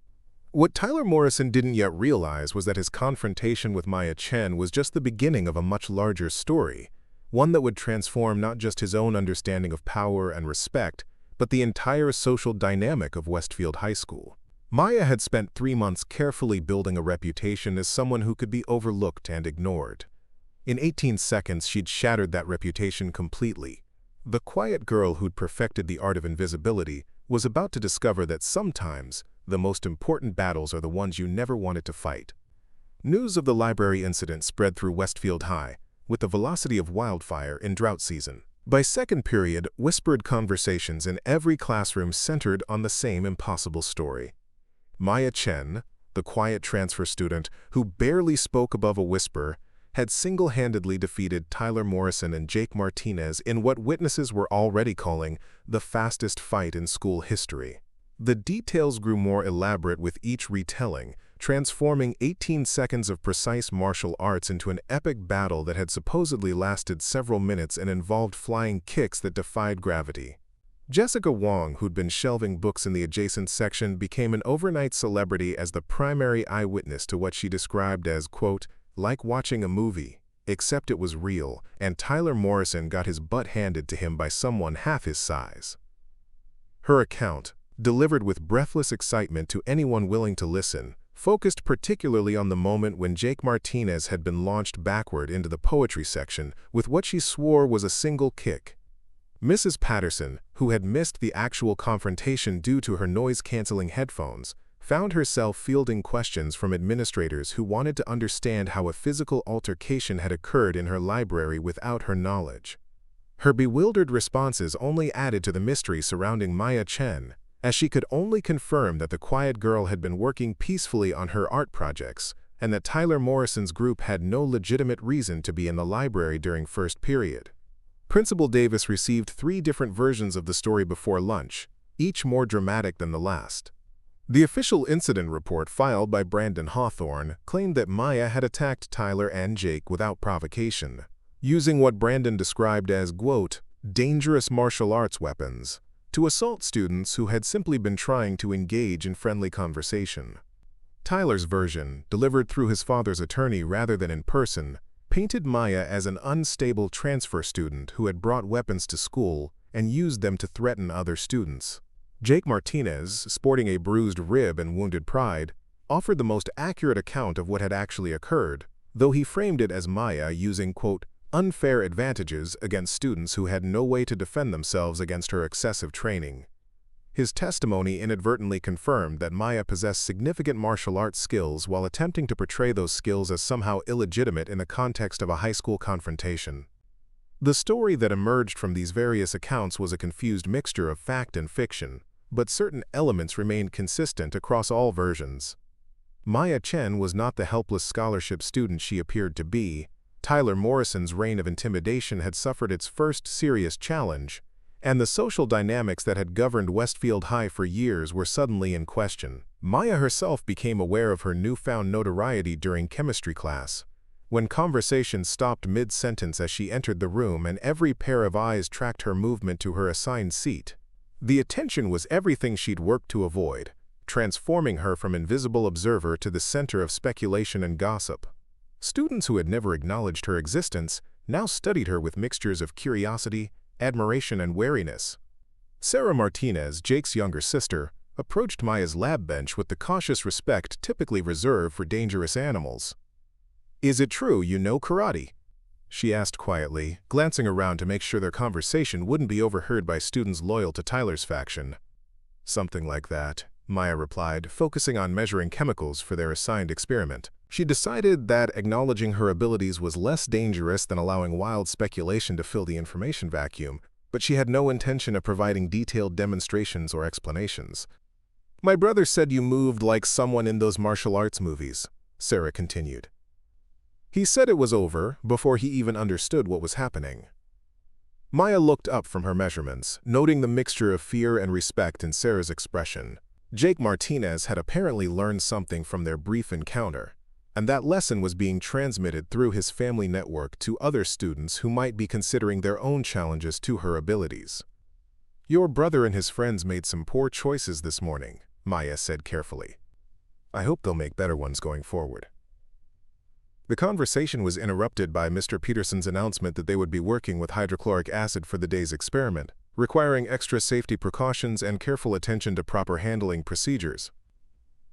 What Tyler Morrison didn't yet realize was that his confrontation with Maya Chen was just the beginning of a much larger story, one that would transform not just his own understanding of power and respect, but the entire social dynamic of Westfield High School. Maya had spent 3 months carefully building a reputation as someone who could be overlooked and ignored. In 18 seconds, she'd shattered that reputation completely. The quiet girl who'd perfected the art of invisibility was about to discover that sometimes the most important battles are the ones you never wanted to fight. News of the library incident spread through Westfield High with the velocity of wildfire in drought season. By second period, whispered conversations in every classroom centered on the same impossible story. Maya Chen, the quiet transfer student who barely spoke above a whisper, had single-handedly defeated Tyler Morrison and Jake Martinez in what witnesses were already calling the fastest fight in school history. The details grew more elaborate with each retelling, transforming 18 seconds of precise martial arts into an epic battle that had supposedly lasted several minutes and involved flying kicks that defied gravity. Jessica Wong, who'd been shelving books in the adjacent section, became an overnight celebrity as the primary eyewitness to what she described as, quote, like watching a movie, except it was real, and Tyler Morrison got his butt handed to him by someone half his size. Her account, delivered with breathless excitement to anyone willing to listen, focused particularly on the moment when Jake Martinez had been launched backward into the poetry section with what she swore was a single kick. Mrs. Patterson, who had missed the actual confrontation due to her noise-canceling headphones, found herself fielding questions from administrators who wanted to understand how a physical altercation had occurred in her library without her knowledge. Her bewildered responses only added to the mystery surrounding Maya Chen, as she could only confirm that the quiet girl had been working peacefully on her art projects, and that Tyler Morrison's group had no legitimate reason to be in the library during first period. Principal Davis received 3 different versions of the story before lunch, each more dramatic than the last. The official incident report filed by Brandon Hawthorne claimed that Maya had attacked Tyler and Jake without provocation, using what Brandon described as, quote, dangerous martial arts weapons, to assault students who had simply been trying to engage in friendly conversation. Tyler's version, delivered through his father's attorney rather than in person, painted Maya as an unstable transfer student who had brought weapons to school and used them to threaten other students. Jake Martinez, sporting a bruised rib and wounded pride, offered the most accurate account of what had actually occurred, though he framed it as Maya using, quote, unfair advantages against students who had no way to defend themselves against her excessive training. His testimony inadvertently confirmed that Maya possessed significant martial arts skills while attempting to portray those skills as somehow illegitimate in the context of a high school confrontation. The story that emerged from these various accounts was a confused mixture of fact and fiction, but certain elements remained consistent across all versions. Maya Chen was not the helpless scholarship student she appeared to be. Tyler Morrison's reign of intimidation had suffered its first serious challenge, and the social dynamics that had governed Westfield High for years were suddenly in question. Maya herself became aware of her newfound notoriety during chemistry class, when conversation stopped mid-sentence as she entered the room and every pair of eyes tracked her movement to her assigned seat. The attention was everything she'd worked to avoid, transforming her from invisible observer to the center of speculation and gossip. Students who had never acknowledged her existence now studied her with mixtures of curiosity, admiration, and wariness. Sarah Martinez, Jake's younger sister, approached Maya's lab bench with the cautious respect typically reserved for dangerous animals. "Is it true you know karate?" she asked quietly, glancing around to make sure their conversation wouldn't be overheard by students loyal to Tyler's faction. "Something like that," Maya replied, focusing on measuring chemicals for their assigned experiment. She decided that acknowledging her abilities was less dangerous than allowing wild speculation to fill the information vacuum, but she had no intention of providing detailed demonstrations or explanations. "My brother said you moved like someone in those martial arts movies," Sarah continued. "He said it was over before he even understood what was happening." Maya looked up from her measurements, noting the mixture of fear and respect in Sarah's expression. Jake Martinez had apparently learned something from their brief encounter, and that lesson was being transmitted through his family network to other students who might be considering their own challenges to her abilities. "Your brother and his friends made some poor choices this morning," Maya said carefully. "I hope they'll make better ones going forward." The conversation was interrupted by Mr. Peterson's announcement that they would be working with hydrochloric acid for the day's experiment, requiring extra safety precautions and careful attention to proper handling procedures.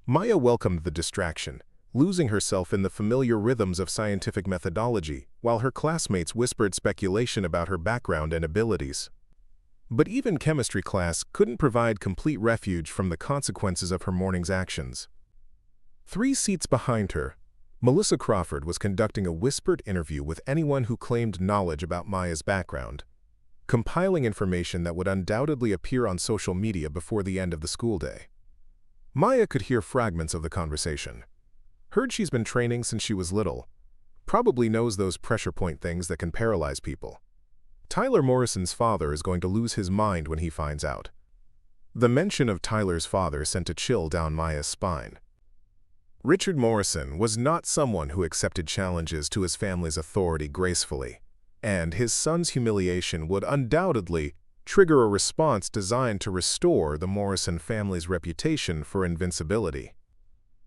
Maya welcomed the distraction, losing herself in the familiar rhythms of scientific methodology, while her classmates whispered speculation about her background and abilities. But even chemistry class couldn't provide complete refuge from the consequences of her morning's actions. 3 seats behind her, Melissa Crawford was conducting a whispered interview with anyone who claimed knowledge about Maya's background, compiling information that would undoubtedly appear on social media before the end of the school day. Maya could hear fragments of the conversation. Heard she's been training since she was little. Probably knows those pressure point things that can paralyze people. Tyler Morrison's father is going to lose his mind when he finds out. The mention of Tyler's father sent a chill down Maya's spine. Richard Morrison was not someone who accepted challenges to his family's authority gracefully, and his son's humiliation would undoubtedly trigger a response designed to restore the Morrison family's reputation for invincibility.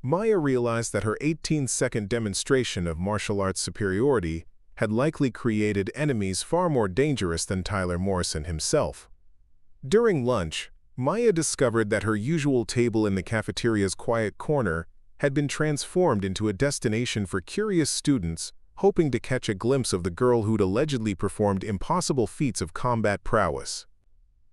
Maya realized that her 18-second demonstration of martial arts superiority had likely created enemies far more dangerous than Tyler Morrison himself. During lunch, Maya discovered that her usual table in the cafeteria's quiet corner had been transformed into a destination for curious students hoping to catch a glimpse of the girl who'd allegedly performed impossible feats of combat prowess.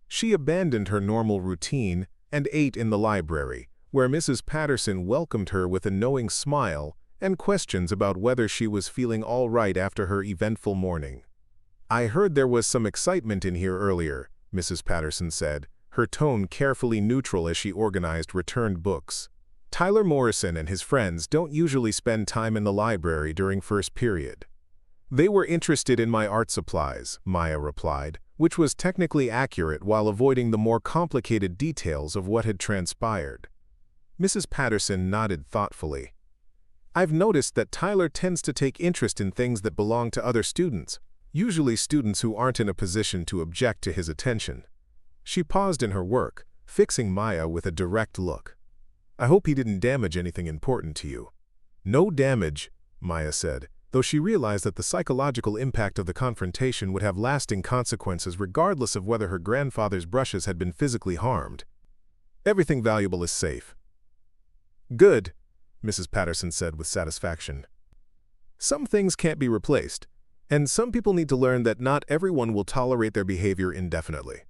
She abandoned her normal routine and ate in the library, where Mrs. Patterson welcomed her with a knowing smile and questions about whether she was feeling all right after her eventful morning. "I heard there was some excitement in here earlier," Mrs. Patterson said, her tone carefully neutral as she organized returned books. Tyler Morrison and his friends don't usually spend time in the library during first period. They were interested in my art supplies, Maya replied, which was technically accurate while avoiding the more complicated details of what had transpired. Mrs. Patterson nodded thoughtfully. I've noticed that Tyler tends to take interest in things that belong to other students, usually students who aren't in a position to object to his attention. She paused in her work, fixing Maya with a direct look. I hope he didn't damage anything important to you. No damage, Maya said, though she realized that the psychological impact of the confrontation would have lasting consequences regardless of whether her grandfather's brushes had been physically harmed. Everything valuable is safe. Good, Mrs. Patterson said with satisfaction. Some things can't be replaced, and some people need to learn that not everyone will tolerate their behavior indefinitely.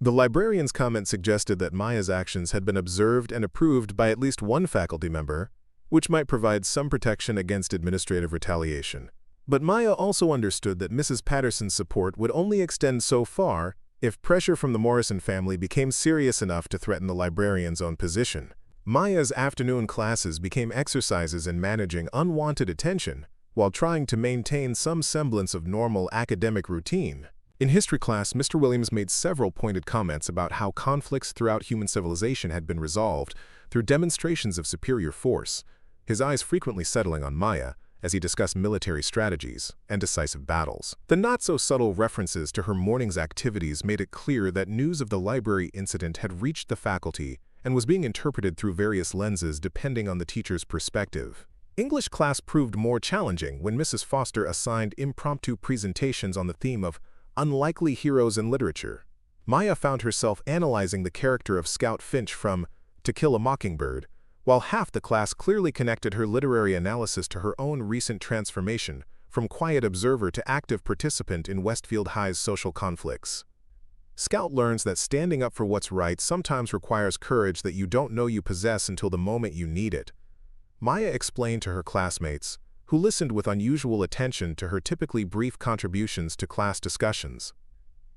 The librarian's comment suggested that Maya's actions had been observed and approved by at least one faculty member, which might provide some protection against administrative retaliation. But Maya also understood that Mrs. Patterson's support would only extend so far if pressure from the Morrison family became serious enough to threaten the librarian's own position. Maya's afternoon classes became exercises in managing unwanted attention while trying to maintain some semblance of normal academic routine. In history class, Mr. Williams made several pointed comments about how conflicts throughout human civilization had been resolved through demonstrations of superior force, his eyes frequently settling on Maya as he discussed military strategies and decisive battles. The not-so-subtle references to her morning's activities made it clear that news of the library incident had reached the faculty and was being interpreted through various lenses depending on the teacher's perspective. English class proved more challenging when Mrs. Foster assigned impromptu presentations on the theme of unlikely heroes in literature. Maya found herself analyzing the character of Scout Finch from To Kill a Mockingbird, while half the class clearly connected her literary analysis to her own recent transformation from quiet observer to active participant in Westfield High's social conflicts. Scout learns that standing up for what's right sometimes requires courage that you don't know you possess until the moment you need it. Maya explained to her classmates, who listened with unusual attention to her typically brief contributions to class discussions.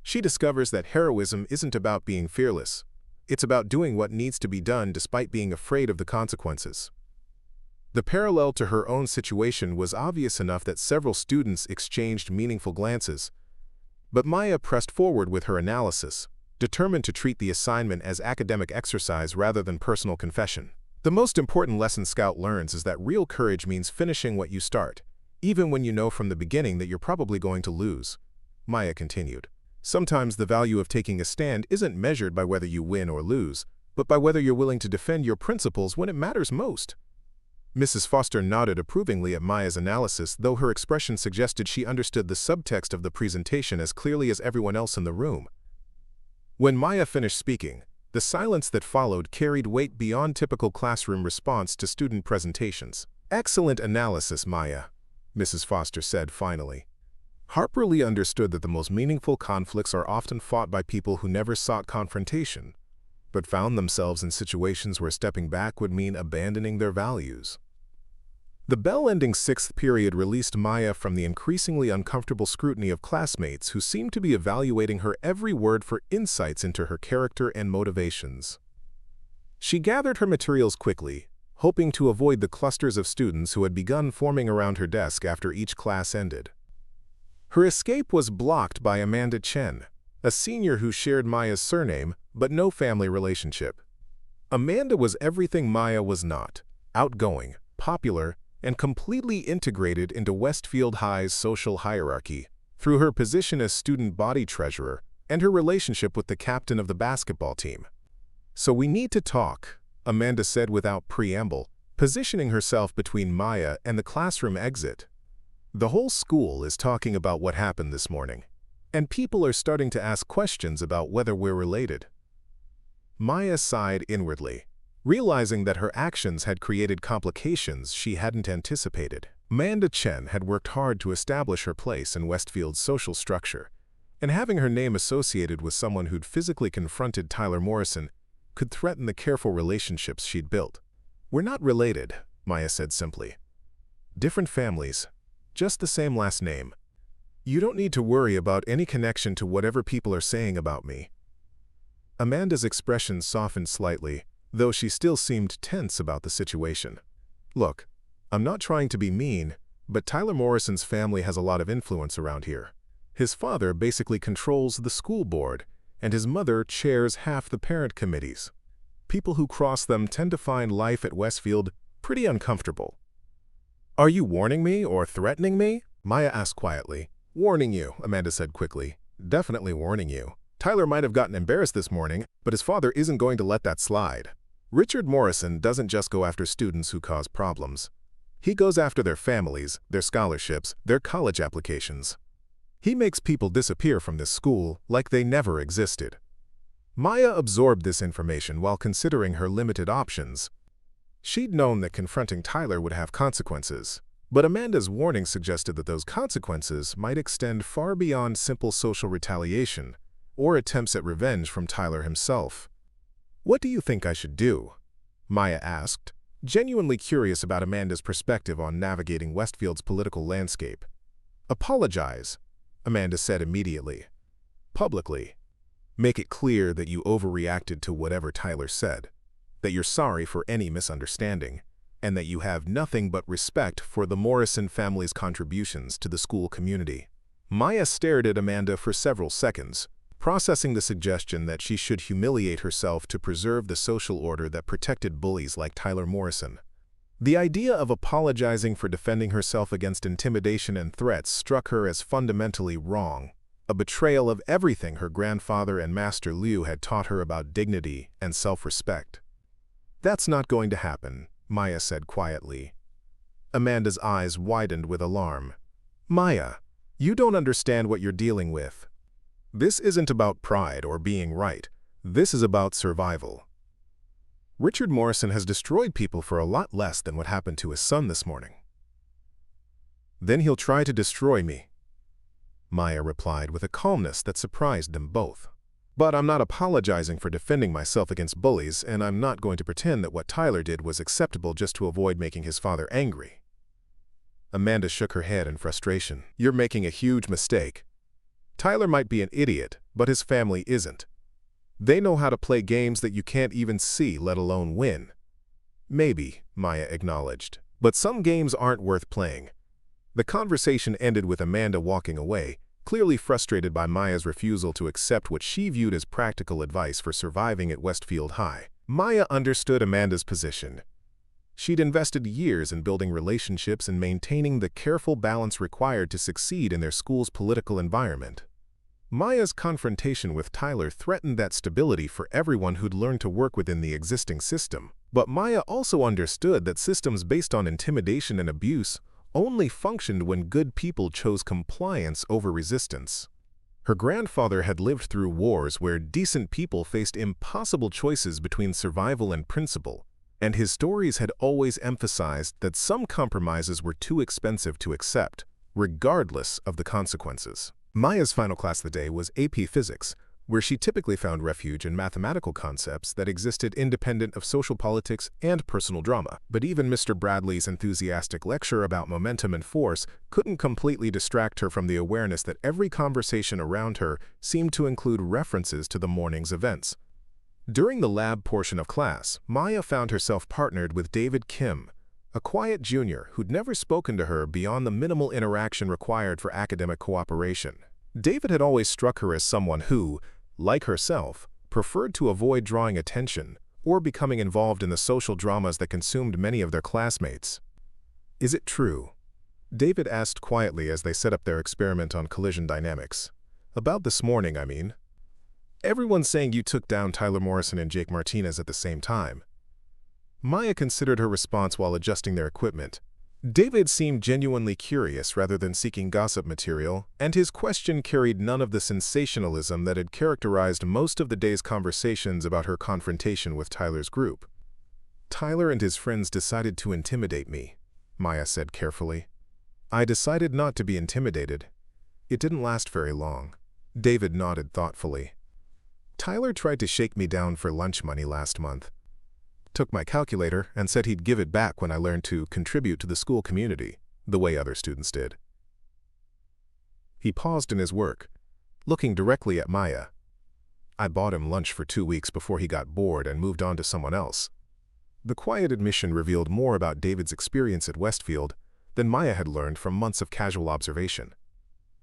She discovers that heroism isn't about being fearless. It's about doing what needs to be done despite being afraid of the consequences. The parallel to her own situation was obvious enough that several students exchanged meaningful glances, but Maya pressed forward with her analysis, determined to treat the assignment as academic exercise rather than personal confession. The most important lesson Scout learns is that real courage means finishing what you start, even when you know from the beginning that you're probably going to lose. Maya continued. Sometimes the value of taking a stand isn't measured by whether you win or lose, but by whether you're willing to defend your principles when it matters most. Mrs. Foster nodded approvingly at Maya's analysis, though her expression suggested she understood the subtext of the presentation as clearly as everyone else in the room. When Maya finished speaking, the silence that followed carried weight beyond typical classroom response to student presentations. Excellent analysis, Maya, Mrs. Foster said finally. Harper Lee understood that the most meaningful conflicts are often fought by people who never sought confrontation, but found themselves in situations where stepping back would mean abandoning their values. The bell-ending sixth period released Maya from the increasingly uncomfortable scrutiny of classmates who seemed to be evaluating her every word for insights into her character and motivations. She gathered her materials quickly, hoping to avoid the clusters of students who had begun forming around her desk after each class ended. Her escape was blocked by Maya Chen, a senior who shared Maya's surname but no family relationship. Amanda was everything Maya was not: outgoing, popular, and completely integrated into Westfield High's social hierarchy through her position as student body treasurer and her relationship with the captain of the basketball team. "So we need to talk," Amanda said without preamble, positioning herself between Maya and the classroom exit. "The whole school is talking about what happened this morning, and people are starting to ask questions about whether we're related." Maya sighed inwardly, realizing that her actions had created complications she hadn't anticipated. Maya Chen had worked hard to establish her place in Westfield's social structure, and having her name associated with someone who'd physically confronted Tyler Morrison could threaten the careful relationships she'd built. "We're not related," Maya said simply. "Different families, just the same last name. You don't need to worry about any connection to whatever people are saying about me." Amanda's expression softened slightly, though she still seemed tense about the situation. "Look, I'm not trying to be mean, but Tyler Morrison's family has a lot of influence around here. His father basically controls the school board, and his mother chairs half the parent committees. People who cross them tend to find life at Westfield pretty uncomfortable." "Are you warning me or threatening me?" Maya asked quietly. "Warning you," Amanda said quickly. "Definitely warning you. Tyler might have gotten embarrassed this morning, but his father isn't going to let that slide. Richard Morrison doesn't just go after students who cause problems. He goes after their families, their scholarships, their college applications. He makes people disappear from this school like they never existed." Maya absorbed this information while considering her limited options. She'd known that confronting Tyler would have consequences, but Amanda's warning suggested that those consequences might extend far beyond simple social retaliation or attempts at revenge from Tyler himself. "What do you think I should do?" Maya asked, genuinely curious about Amanda's perspective on navigating Westfield's political landscape. "Apologize," Amanda said immediately. "Publicly. Make it clear that you overreacted to whatever Tyler said, that you're sorry for any misunderstanding, and that you have nothing but respect for the Morrison family's contributions to the school community." Maya stared at Amanda for several seconds, processing the suggestion that she should humiliate herself to preserve the social order that protected bullies like Tyler Morrison. The idea of apologizing for defending herself against intimidation and threats struck her as fundamentally wrong, a betrayal of everything her grandfather and Master Liu had taught her about dignity and self-respect. "That's not going to happen," Maya said quietly. Amanda's eyes widened with alarm. "Maya, you don't understand what you're dealing with. This isn't about pride or being right. This is about survival. Richard Morrison has destroyed people for a lot less than what happened to his son this morning. Then he'll try to destroy me," Maya replied with a calmness that surprised them both. "But I'm not apologizing for defending myself against bullies, and I'm not going to pretend that what Tyler did was acceptable just to avoid making his father angry." Amanda shook her head in frustration. "You're making a huge mistake. Tyler might be an idiot, but his family isn't. They know how to play games that you can't even see, let alone win." "Maybe," Maya acknowledged, "but some games aren't worth playing." The conversation ended with Amanda walking away, clearly frustrated by Maya's refusal to accept what she viewed as practical advice for surviving at Westfield High. Maya understood Amanda's position. She'd invested years in building relationships and maintaining the careful balance required to succeed in their school's political environment. Maya's confrontation with Tyler threatened that stability for everyone who'd learned to work within the existing system. But Maya also understood that systems based on intimidation and abuse only functioned when good people chose compliance over resistance. Her grandfather had lived through wars where decent people faced impossible choices between survival and principle, and his stories had always emphasized that some compromises were too expensive to accept, regardless of the consequences. Maya's final class of the day was AP Physics, where she typically found refuge in mathematical concepts that existed independent of social politics and personal drama. But even Mr. Bradley's enthusiastic lecture about momentum and force couldn't completely distract her from the awareness that every conversation around her seemed to include references to the morning's events. During the lab portion of class, Maya found herself partnered with David Kim, a quiet junior who'd never spoken to her beyond the minimal interaction required for academic cooperation. David had always struck her as someone who, like herself, preferred to avoid drawing attention or becoming involved in the social dramas that consumed many of their classmates. "Is it true?" David asked quietly as they set up their experiment on collision dynamics. "About this morning, I mean. Everyone's saying you took down Tyler Morrison and Jake Martinez at the same time." Maya considered her response while adjusting their equipment. David seemed genuinely curious rather than seeking gossip material, and his question carried none of the sensationalism that had characterized most of the day's conversations about her confrontation with Tyler's group. "Tyler and his friends decided to intimidate me," Maya said carefully. "I decided not to be intimidated. It didn't last very long." David nodded thoughtfully. "Tyler tried to shake me down for lunch money last month. Took my calculator and said he'd give it back when I learned to contribute to the school community, the way other students did." He paused in his work, looking directly at Maya. I bought him lunch for 2 weeks before he got bored and moved on to someone else." The quiet admission revealed more about David's experience at Westfield than Maya had learned from months of casual observation.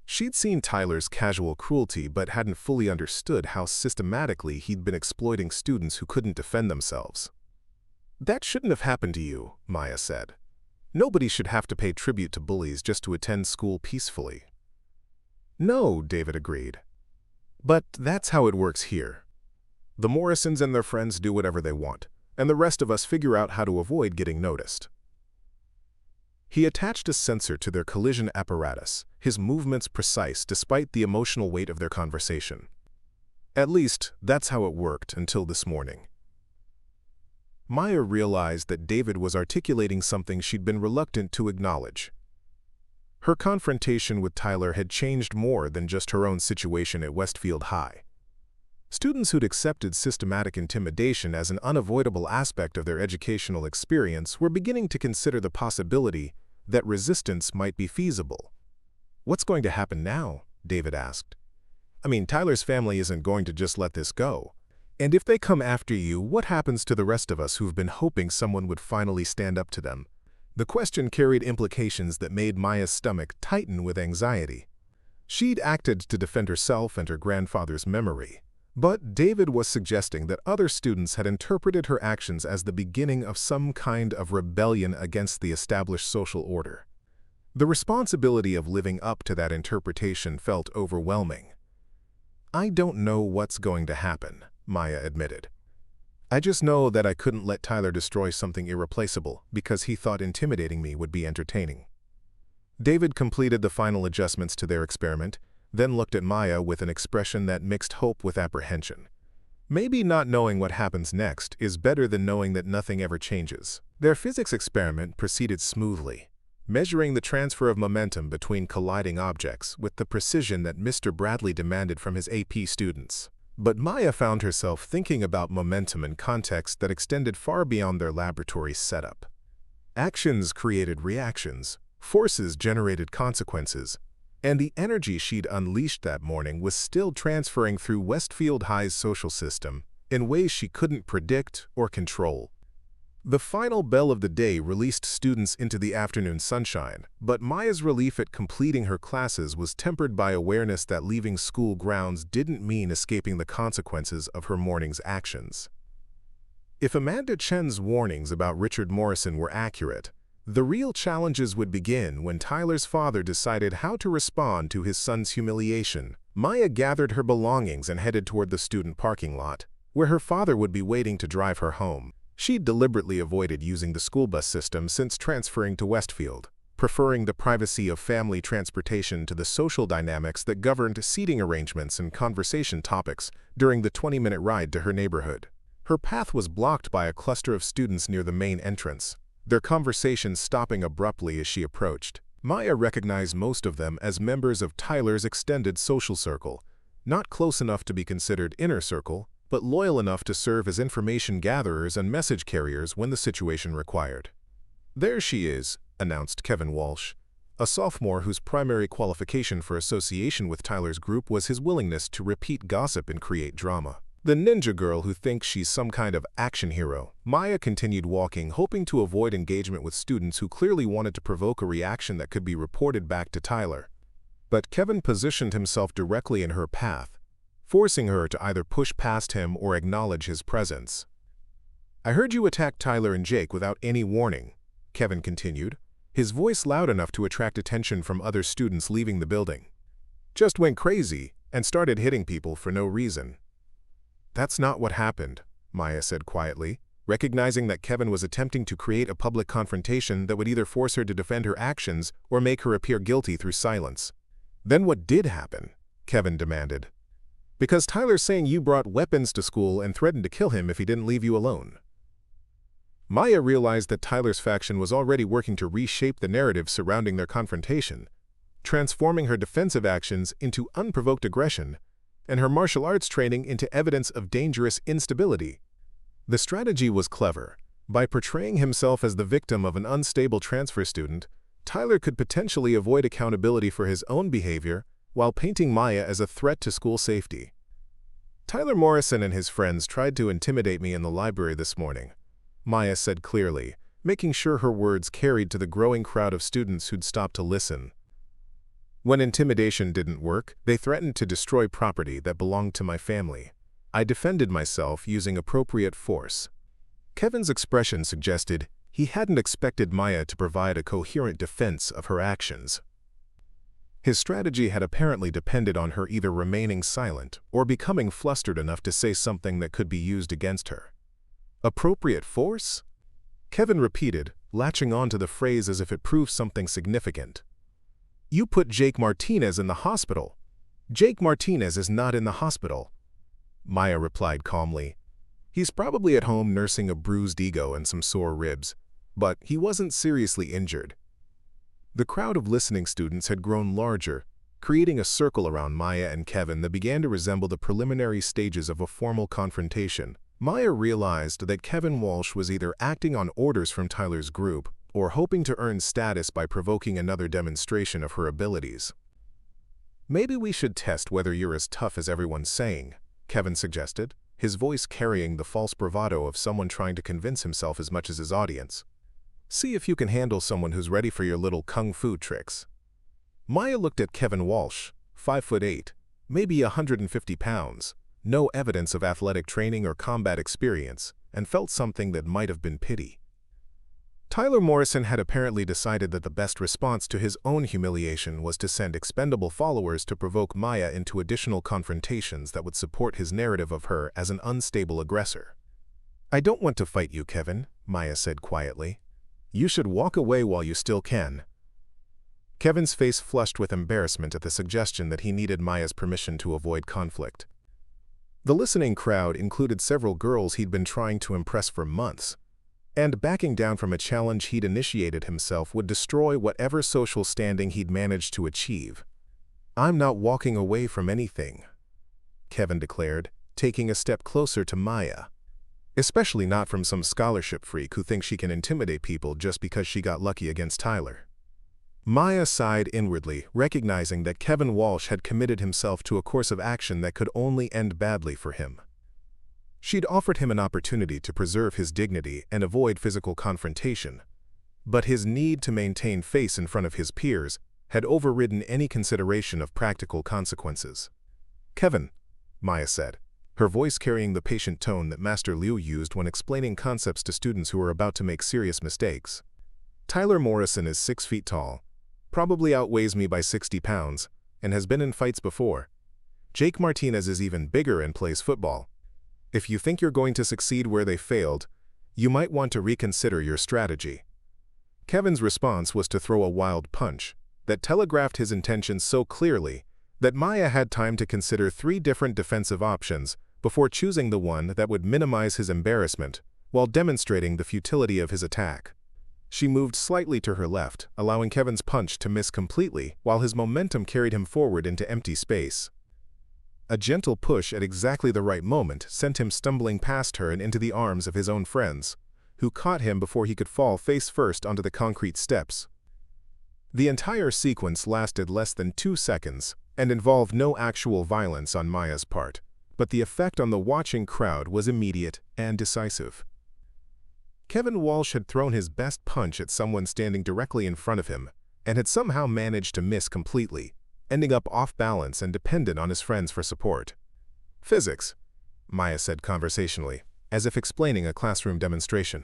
She'd seen Tyler's casual cruelty but hadn't fully understood how systematically he'd been exploiting students who couldn't defend themselves. "That shouldn't have happened to you," Maya said. "Nobody should have to pay tribute to bullies just to attend school peacefully." "No," David agreed. "But that's how it works here. The Morrisons and their friends do whatever they want, and the rest of us figure out how to avoid getting noticed." He attached a sensor to their collision apparatus, his movements precise despite the emotional weight of their conversation. At least, that's how it worked until this morning. Maya realized that David was articulating something she'd been reluctant to acknowledge. Her confrontation with Tyler had changed more than just her own situation at Westfield High. Students who'd accepted systematic intimidation as an unavoidable aspect of their educational experience were beginning to consider the possibility that resistance might be feasible. "What's going to happen now?" David asked. "I mean, Tyler's family isn't going to just let this go. And if they come after you, what happens to the rest of us who've been hoping someone would finally stand up to them?" The question carried implications that made Maya's stomach tighten with anxiety. She'd acted to defend herself and her grandfather's memory, but David was suggesting that other students had interpreted her actions as the beginning of some kind of rebellion against the established social order. The responsibility of living up to that interpretation felt overwhelming. "I don't know what's going to happen," Maya admitted. "I just know that I couldn't let Tyler destroy something irreplaceable because he thought intimidating me would be entertaining." David completed the final adjustments to their experiment, then looked at Maya with an expression that mixed hope with apprehension. Maybe not knowing what happens next is better than knowing that nothing ever changes. Their physics experiment proceeded smoothly, measuring the transfer of momentum between colliding objects with the precision that Mr. Bradley demanded from his AP students. But Maya found herself thinking about momentum in context that extended far beyond their laboratory setup. Actions created reactions, forces generated consequences, and the energy she'd unleashed that morning was still transferring through Westfield High's social system in ways she couldn't predict or control. The final bell of the day released students into the afternoon sunshine, but Maya's relief at completing her classes was tempered by awareness that leaving school grounds didn't mean escaping the consequences of her morning's actions. If Amanda Chen's warnings about Richard Morrison were accurate, the real challenges would begin when Tyler's father decided how to respond to his son's humiliation. Maya gathered her belongings and headed toward the student parking lot, where her father would be waiting to drive her home. She'd deliberately avoided using the school bus system since transferring to Westfield, preferring the privacy of family transportation to the social dynamics that governed seating arrangements and conversation topics during the 20-minute ride to her neighborhood. Her path was blocked by a cluster of students near the main entrance, their conversations stopping abruptly as she approached. Maya recognized most of them as members of Tyler's extended social circle, not close enough to be considered inner circle, but loyal enough to serve as information gatherers and message carriers when the situation required. "There she is," announced Kevin Walsh, a sophomore whose primary qualification for association with Tyler's group was his willingness to repeat gossip and create drama. "The ninja girl who thinks she's some kind of action hero." Maya continued walking, hoping to avoid engagement with students who clearly wanted to provoke a reaction that could be reported back to Tyler. But Kevin positioned himself directly in her path, forcing her to either push past him or acknowledge his presence. "I heard you attack Tyler and Jake without any warning," Kevin continued, his voice loud enough to attract attention from other students leaving the building. "Just went crazy and started hitting people for no reason." "That's not what happened," Maya said quietly, recognizing that Kevin was attempting to create a public confrontation that would either force her to defend her actions or make her appear guilty through silence. "Then what did happen?" Kevin demanded. "Because Tyler's saying you brought weapons to school and threatened to kill him if he didn't leave you alone." Maya realized that Tyler's faction was already working to reshape the narrative surrounding their confrontation, transforming her defensive actions into unprovoked aggression and her martial arts training into evidence of dangerous instability. The strategy was clever. By portraying himself as the victim of an unstable transfer student, Tyler could potentially avoid accountability for his own behavior while painting Maya as a threat to school safety. Tyler Morrison and his friends tried to intimidate me in the library this morning, Maya said clearly, making sure her words carried to the growing crowd of students who'd stopped to listen. When intimidation didn't work, they threatened to destroy property that belonged to my family. I defended myself using appropriate force. Kevin's expression suggested he hadn't expected Maya to provide a coherent defense of her actions. His strategy had apparently depended on her either remaining silent or becoming flustered enough to say something that could be used against her. Appropriate force? Kevin repeated, latching on to the phrase as if it proved something significant. You put Jake Martinez in the hospital. Jake Martinez is not in the hospital, Maya replied calmly. He's probably at home nursing a bruised ego and some sore ribs, but he wasn't seriously injured. The crowd of listening students had grown larger, creating a circle around Maya and Kevin that began to resemble the preliminary stages of a formal confrontation. Maya realized that Kevin Walsh was either acting on orders from Tyler's group or hoping to earn status by provoking another demonstration of her abilities. Maybe we should test whether you're as tough as everyone's saying, Kevin suggested, his voice carrying the false bravado of someone trying to convince himself as much as his audience. See if you can handle someone who's ready for your little kung fu tricks. Maya looked at Kevin Walsh, 5'8", maybe 150 pounds, no evidence of athletic training or combat experience, and felt something that might have been pity. Tyler Morrison had apparently decided that the best response to his own humiliation was to send expendable followers to provoke Maya into additional confrontations that would support his narrative of her as an unstable aggressor. I don't want to fight you, Kevin, Maya said quietly. You should walk away while you still can. Kevin's face flushed with embarrassment at the suggestion that he needed Maya's permission to avoid conflict. The listening crowd included several girls he'd been trying to impress for months, and backing down from a challenge he'd initiated himself would destroy whatever social standing he'd managed to achieve. I'm not walking away from anything, Kevin declared, taking a step closer to Maya. Especially not from some scholarship freak who thinks she can intimidate people just because she got lucky against Tyler. Maya sighed inwardly, recognizing that Kevin Walsh had committed himself to a course of action that could only end badly for him. She'd offered him an opportunity to preserve his dignity and avoid physical confrontation, but his need to maintain face in front of his peers had overridden any consideration of practical consequences. Kevin, Maya said, her voice carrying the patient tone that Master Liu used when explaining concepts to students who were about to make serious mistakes. Tyler Morrison is 6 feet tall, probably outweighs me by 60 pounds, and has been in fights before. Jake Martinez is even bigger and plays football. If you think you're going to succeed where they failed, you might want to reconsider your strategy. Kevin's response was to throw a wild punch that telegraphed his intentions so clearly that Maya had time to consider 3 different defensive options before choosing the one that would minimize his embarrassment while demonstrating the futility of his attack. She moved slightly to her left, allowing Kevin's punch to miss completely while his momentum carried him forward into empty space. A gentle push at exactly the right moment sent him stumbling past her and into the arms of his own friends, who caught him before he could fall face first onto the concrete steps. The entire sequence lasted less than 2 seconds and involved no actual violence on Maya's part, but the effect on the watching crowd was immediate and decisive. Kevin Walsh had thrown his best punch at someone standing directly in front of him and had somehow managed to miss completely, ending up off balance and dependent on his friends for support. Physics, Maya said conversationally, as if explaining a classroom demonstration.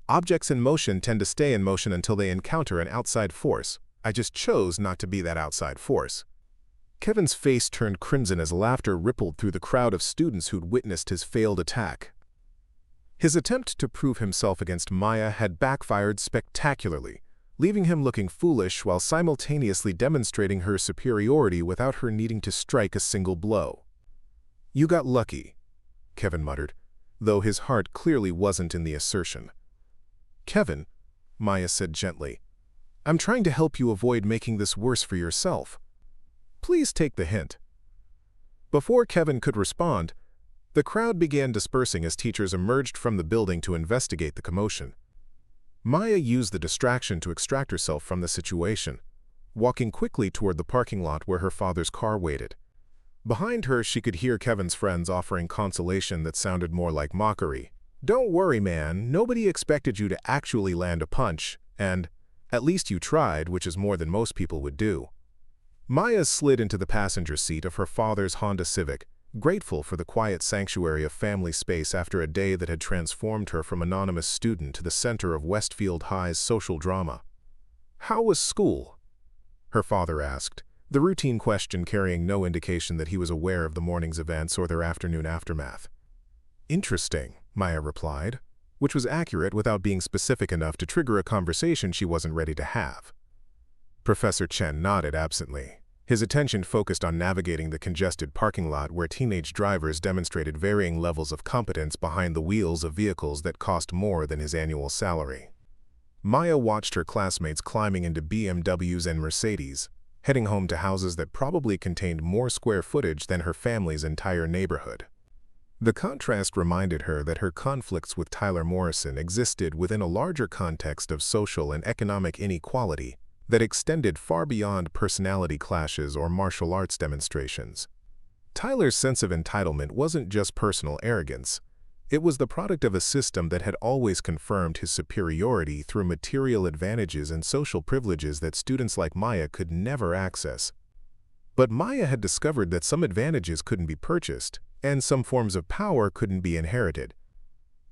Objects in motion tend to stay in motion until they encounter an outside force. I just chose not to be that outside force. Kevin's face turned crimson as laughter rippled through the crowd of students who'd witnessed his failed attack. His attempt to prove himself against Maya had backfired spectacularly, leaving him looking foolish while simultaneously demonstrating her superiority without her needing to strike a single blow. You got lucky, Kevin muttered, though his heart clearly wasn't in the assertion. Kevin, Maya said gently, I'm trying to help you avoid making this worse for yourself. Please take the hint. Before Kevin could respond, the crowd began dispersing as teachers emerged from the building to investigate the commotion. Maya used the distraction to extract herself from the situation, walking quickly toward the parking lot where her father's car waited. Behind her, she could hear Kevin's friends offering consolation that sounded more like mockery. "Don't worry, man, nobody expected you to actually land a punch, and at least you tried, which is more than most people would do." Maya slid into the passenger seat of her father's Honda Civic, grateful for the quiet sanctuary of family space after a day that had transformed her from anonymous student to the center of Westfield High's social drama. "How was school?" her father asked, the routine question carrying no indication that he was aware of the morning's events or their afternoon aftermath. "Interesting," Maya replied, which was accurate without being specific enough to trigger a conversation she wasn't ready to have. Professor Chen nodded absently, his attention focused on navigating the congested parking lot where teenage drivers demonstrated varying levels of competence behind the wheels of vehicles that cost more than his annual salary. Maya watched her classmates climbing into BMWs and Mercedes, heading home to houses that probably contained more square footage than her family's entire neighborhood. The contrast reminded her that her conflicts with Tyler Morrison existed within a larger context of social and economic inequality that extended far beyond personality clashes or martial arts demonstrations. Tyler's sense of entitlement wasn't just personal arrogance. It was the product of a system that had always confirmed his superiority through material advantages and social privileges that students like Maya could never access. But Maya had discovered that some advantages couldn't be purchased, and some forms of power couldn't be inherited.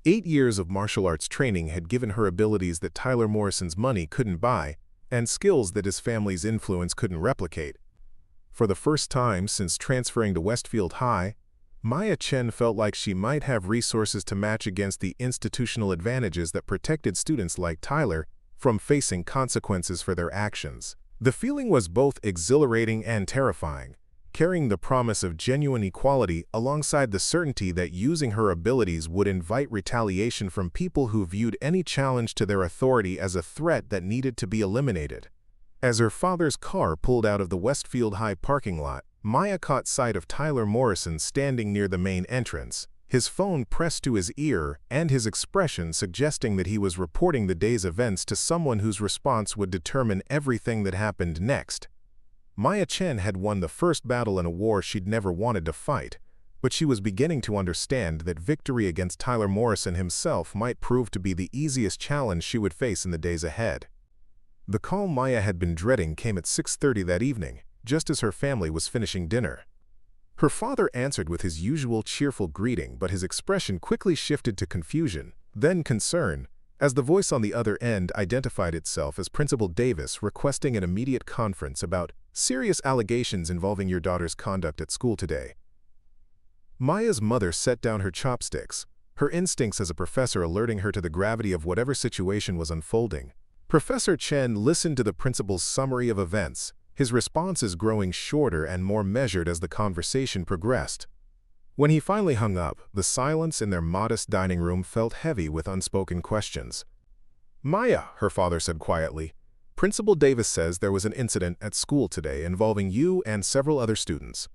8 years of martial arts training had given her abilities that Tyler Morrison's money couldn't buy, and skills that his family's influence couldn't replicate. For the first time since transferring to Westfield High, Maya Chen felt like she might have resources to match against the institutional advantages that protected students like Tyler from facing consequences for their actions. The feeling was both exhilarating and terrifying, carrying the promise of genuine equality alongside the certainty that using her abilities would invite retaliation from people who viewed any challenge to their authority as a threat that needed to be eliminated. As her father's car pulled out of the Westfield High parking lot, Maya caught sight of Tyler Morrison standing near the main entrance, his phone pressed to his ear and his expression suggesting that he was reporting the day's events to someone whose response would determine everything that happened next. Maya Chen had won the first battle in a war she'd never wanted to fight, but she was beginning to understand that victory against Tyler Morrison himself might prove to be the easiest challenge she would face in the days ahead. The call Maya had been dreading came at 6:30 that evening, just as her family was finishing dinner. Her father answered with his usual cheerful greeting, but his expression quickly shifted to confusion, then concern, as the voice on the other end identified itself as Principal Davis requesting an immediate conference about serious allegations involving your daughter's conduct at school today. Maya's mother set down her chopsticks, her instincts as a professor alerting her to the gravity of whatever situation was unfolding. Professor Chen listened to the principal's summary of events, his responses growing shorter and more measured as the conversation progressed. When he finally hung up, the silence in their modest dining room felt heavy with unspoken questions. "Maya," her father said quietly, "Principal Davis says there was an incident at school today involving you and several other students.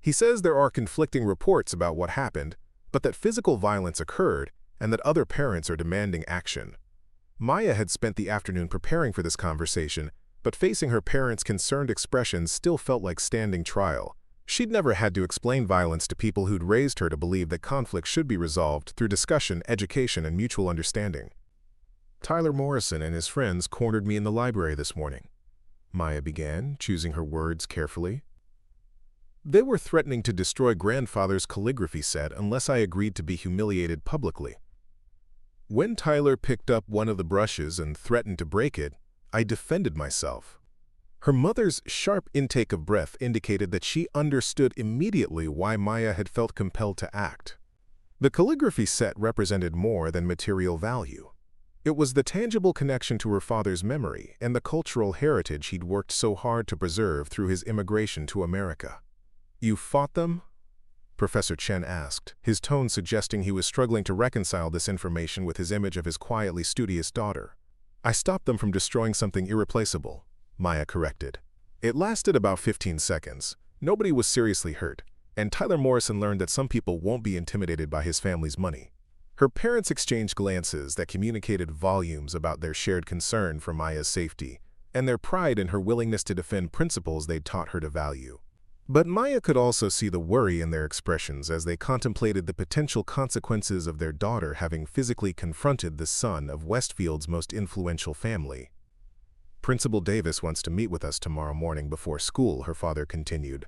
He says there are conflicting reports about what happened, but that physical violence occurred and that other parents are demanding action." Maya had spent the afternoon preparing for this conversation, but facing her parents' concerned expressions still felt like standing trial. She'd never had to explain violence to people who'd raised her to believe that conflict should be resolved through discussion, education, and mutual understanding. "Tyler Morrison and his friends cornered me in the library this morning," Maya began, choosing her words carefully. "They were threatening to destroy grandfather's calligraphy set unless I agreed to be humiliated publicly. When Tyler picked up one of the brushes and threatened to break it, I defended myself." Her mother's sharp intake of breath indicated that she understood immediately why Maya had felt compelled to act. The calligraphy set represented more than material value. It was the tangible connection to her father's memory and the cultural heritage he'd worked so hard to preserve through his immigration to America. "You fought them?" Professor Chen asked, his tone suggesting he was struggling to reconcile this information with his image of his quietly studious daughter. "I stopped them from destroying something irreplaceable," Maya corrected. "It lasted about 15 seconds. Nobody was seriously hurt, and Tyler Morrison learned that some people won't be intimidated by his family's money." Her parents exchanged glances that communicated volumes about their shared concern for Maya's safety and their pride in her willingness to defend principles they'd taught her to value. But Maya could also see the worry in their expressions as they contemplated the potential consequences of their daughter having physically confronted the son of Westfield's most influential family. "Principal Davis wants to meet with us tomorrow morning before school," her father continued.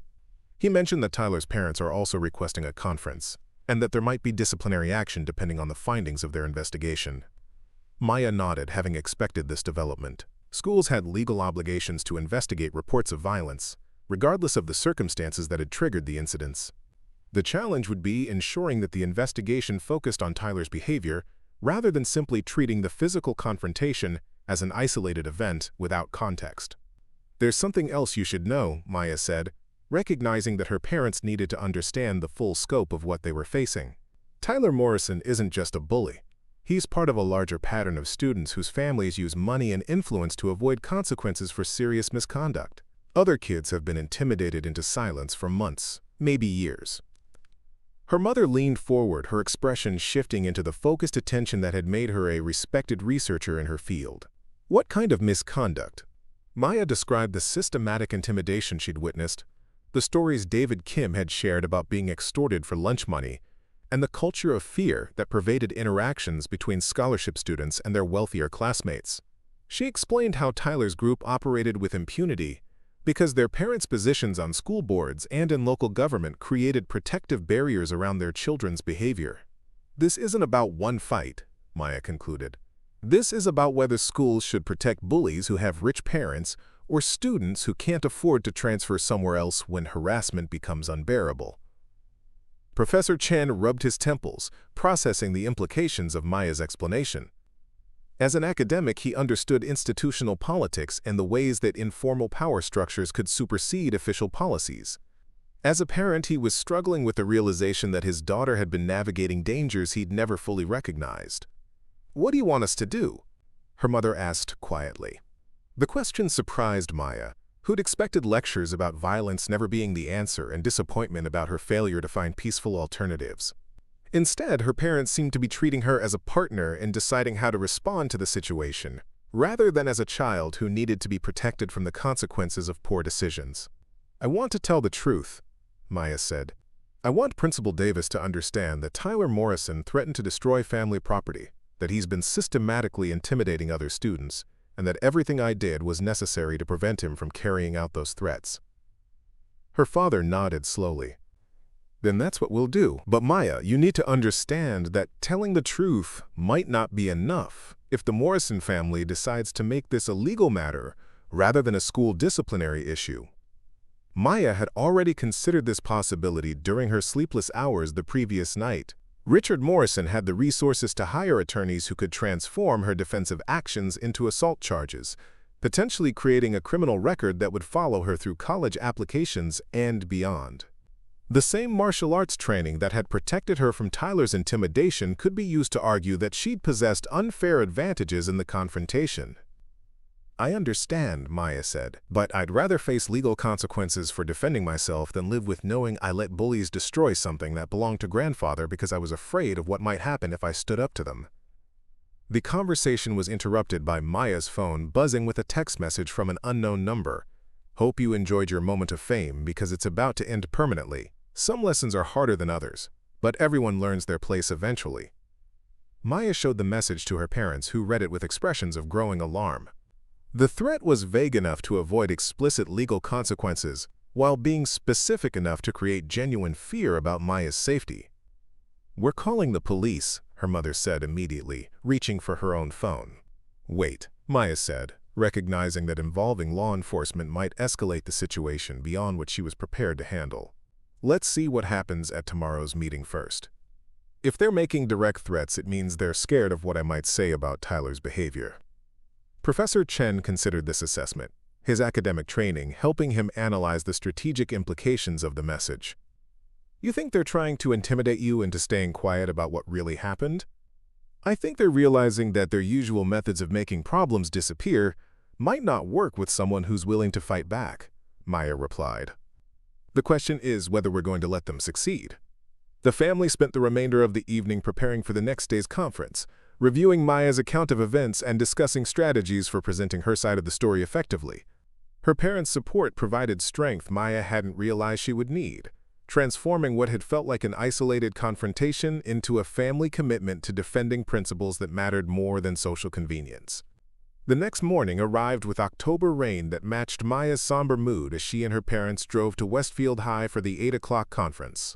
He mentioned that Tyler's parents are also requesting a conference, and that there might be disciplinary action depending on the findings of their investigation. Maya nodded, having expected this development. Schools had legal obligations to investigate reports of violence, regardless of the circumstances that had triggered the incidents. The challenge would be ensuring that the investigation focused on Tyler's behavior rather than simply treating the physical confrontation as an isolated event without context. "There's something else you should know," Maya said, recognizing that her parents needed to understand the full scope of what they were facing. "Tyler Morrison isn't just a bully. He's part of a larger pattern of students whose families use money and influence to avoid consequences for serious misconduct. Other kids have been intimidated into silence for months, maybe years." Her mother leaned forward, her expression shifting into the focused attention that had made her a respected researcher in her field. "What kind of misconduct?" Maya described the systematic intimidation she'd witnessed, the stories David Kim had shared about being extorted for lunch money, and the culture of fear that pervaded interactions between scholarship students and their wealthier classmates. She explained how Tyler's group operated with impunity because their parents' positions on school boards and in local government created protective barriers around their children's behavior. "This isn't about one fight," Maya concluded. "This is about whether schools should protect bullies who have rich parents or students who can't afford to transfer somewhere else when harassment becomes unbearable." Professor Chen rubbed his temples, processing the implications of Maya's explanation. As an academic, he understood institutional politics and the ways that informal power structures could supersede official policies. As a parent, he was struggling with the realization that his daughter had been navigating dangers he'd never fully recognized. "What do you want us to do?" her mother asked quietly. The question surprised Maya, who'd expected lectures about violence never being the answer and disappointment about her failure to find peaceful alternatives. Instead, her parents seemed to be treating her as a partner in deciding how to respond to the situation, rather than as a child who needed to be protected from the consequences of poor decisions. "I want to tell the truth," Maya said. "I want Principal Davis to understand that Tyler Morrison threatened to destroy family property, that he's been systematically intimidating other students, and that everything I did was necessary to prevent him from carrying out those threats." Her father nodded slowly. "Then that's what we'll do. But Maya, you need to understand that telling the truth might not be enough if the Morrison family decides to make this a legal matter rather than a school disciplinary issue." Maya had already considered this possibility during her sleepless hours the previous night. Richard Morrison had the resources to hire attorneys who could transform her defensive actions into assault charges, potentially creating a criminal record that would follow her through college applications and beyond. The same martial arts training that had protected her from Tyler's intimidation could be used to argue that she'd possessed unfair advantages in the confrontation. "I understand," Maya said, "but I'd rather face legal consequences for defending myself than live with knowing I let bullies destroy something that belonged to grandfather because I was afraid of what might happen if I stood up to them." The conversation was interrupted by Maya's phone buzzing with a text message from an unknown number. "Hope you enjoyed your moment of fame because it's about to end permanently. Some lessons are harder than others, but everyone learns their place eventually." Maya showed the message to her parents, who read it with expressions of growing alarm. The threat was vague enough to avoid explicit legal consequences, while being specific enough to create genuine fear about Maya's safety. "We're calling the police," her mother said immediately, reaching for her own phone. "Wait," Maya said, recognizing that involving law enforcement might escalate the situation beyond what she was prepared to handle. "Let's see what happens at tomorrow's meeting first. If they're making direct threats, it means they're scared of what I might say about Tyler's behavior." Professor Chen considered this assessment, his academic training helping him analyze the strategic implications of the message. "You think they're trying to intimidate you into staying quiet about what really happened?" "I think they're realizing that their usual methods of making problems disappear might not work with someone who's willing to fight back," Maya replied. "The question is whether we're going to let them succeed." The family spent the remainder of the evening preparing for the next day's conference, reviewing Maya's account of events and discussing strategies for presenting her side of the story effectively. Her parents' support provided strength Maya hadn't realized she would need, transforming what had felt like an isolated confrontation into a family commitment to defending principles that mattered more than social convenience. The next morning arrived with October rain that matched Maya's somber mood as she and her parents drove to Westfield High for the 8 o'clock conference.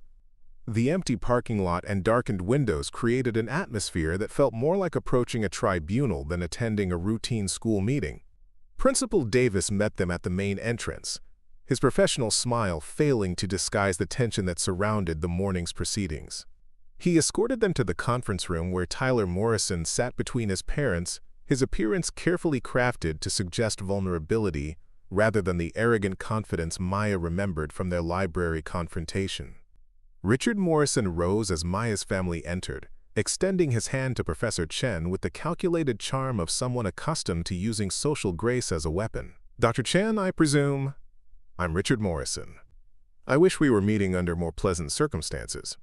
The empty parking lot and darkened windows created an atmosphere that felt more like approaching a tribunal than attending a routine school meeting. Principal Davis met them at the main entrance, his professional smile failing to disguise the tension that surrounded the morning's proceedings. He escorted them to the conference room where Tyler Morrison sat between his parents, his appearance carefully crafted to suggest vulnerability rather than the arrogant confidence Maya remembered from their library confrontation. Richard Morrison rose as Maya's family entered, extending his hand to Professor Chen with the calculated charm of someone accustomed to using social grace as a weapon. "Dr. Chen, I presume?" "I'm Richard Morrison. I wish we were meeting under more pleasant circumstances."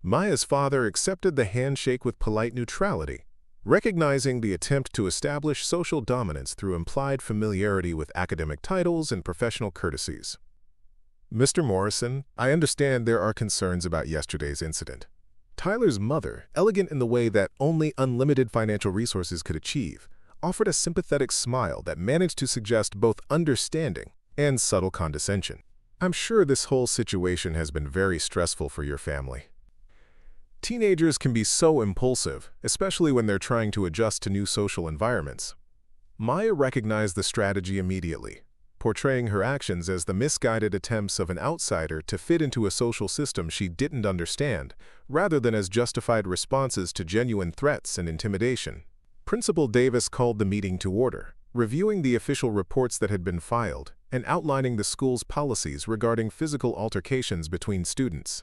Maya's father accepted the handshake with polite neutrality, recognizing the attempt to establish social dominance through implied familiarity with academic titles and professional courtesies. "Mr. Morrison, I understand there are concerns about yesterday's incident." Tyler's mother, elegant in the way that only unlimited financial resources could achieve, offered a sympathetic smile that managed to suggest both understanding and subtle condescension. "I'm sure this whole situation has been very stressful for your family." Teenagers can be so impulsive, especially when they're trying to adjust to new social environments. Maya recognized the strategy immediately, portraying her actions as the misguided attempts of an outsider to fit into a social system she didn't understand, rather than as justified responses to genuine threats and intimidation. Principal Davis called the meeting to order, reviewing the official reports that had been filed and outlining the school's policies regarding physical altercations between students.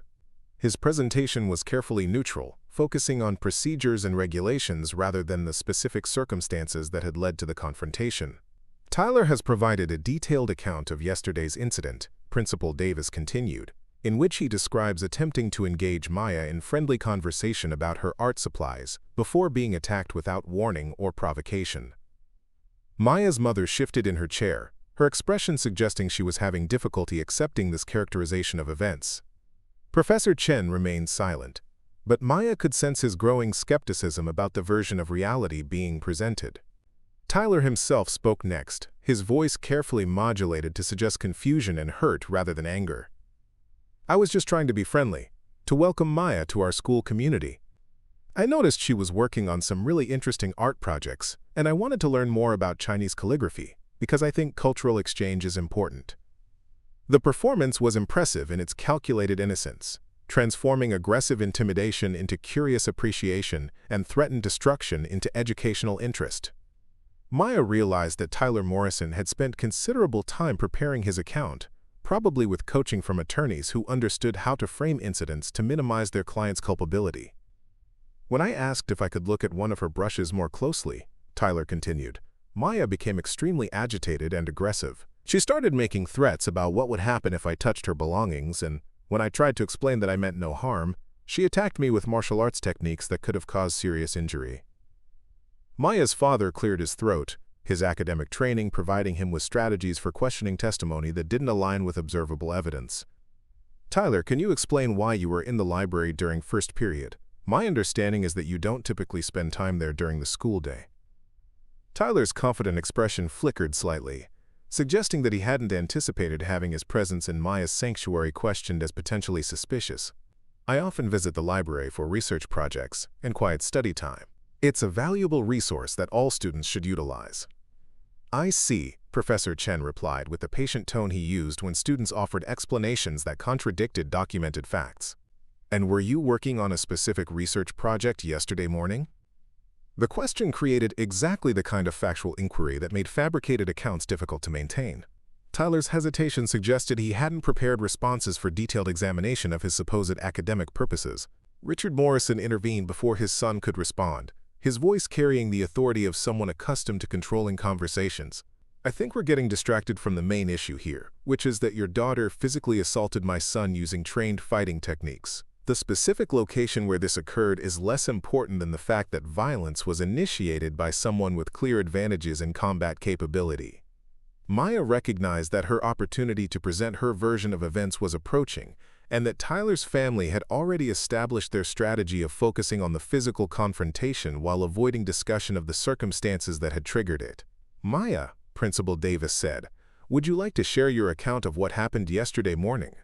His presentation was carefully neutral, focusing on procedures and regulations rather than the specific circumstances that had led to the confrontation. "Tyler has provided a detailed account of yesterday's incident," Principal Davis continued, in which he describes attempting to engage Maya in friendly conversation about her art supplies before being attacked without warning or provocation. Maya's mother shifted in her chair, her expression suggesting she was having difficulty accepting this characterization of events. Professor Chen remained silent, but Maya could sense his growing skepticism about the version of reality being presented. Tyler himself spoke next, his voice carefully modulated to suggest confusion and hurt rather than anger. "I was just trying to be friendly, to welcome Maya to our school community. I noticed she was working on some really interesting art projects, and I wanted to learn more about Chinese calligraphy, because I think cultural exchange is important." The performance was impressive in its calculated innocence, transforming aggressive intimidation into curious appreciation and threatened destruction into educational interest. Maya realized that Tyler Morrison had spent considerable time preparing his account, probably with coaching from attorneys who understood how to frame incidents to minimize their client's culpability. "When I asked if I could look at one of her brushes more closely," Tyler continued, "Maya became extremely agitated and aggressive. She started making threats about what would happen if I touched her belongings, and when I tried to explain that I meant no harm, she attacked me with martial arts techniques that could have caused serious injury." Maya's father cleared his throat, his academic training providing him with strategies for questioning testimony that didn't align with observable evidence. "Tyler, can you explain why you were in the library during first period? My understanding is that you don't typically spend time there during the school day." Tyler's confident expression flickered slightly, suggesting that he hadn't anticipated having his presence in Maya's sanctuary questioned as potentially suspicious. "I often visit the library for research projects and quiet study time. It's a valuable resource that all students should utilize." "I see," Professor Chen replied with the patient tone he used when students offered explanations that contradicted documented facts. "And were you working on a specific research project yesterday morning?" The question created exactly the kind of factual inquiry that made fabricated accounts difficult to maintain. Tyler's hesitation suggested he hadn't prepared responses for detailed examination of his supposed academic purposes. Richard Morrison intervened before his son could respond, his voice carrying the authority of someone accustomed to controlling conversations. "I think we're getting distracted from the main issue here, which is that your daughter physically assaulted my son using trained fighting techniques. The specific location where this occurred is less important than the fact that violence was initiated by someone with clear advantages in combat capability." Maya recognized that her opportunity to present her version of events was approaching, and that Tyler's family had already established their strategy of focusing on the physical confrontation while avoiding discussion of the circumstances that had triggered it. "Maya," Principal Davis said, "would you like to share your account of what happened yesterday morning?"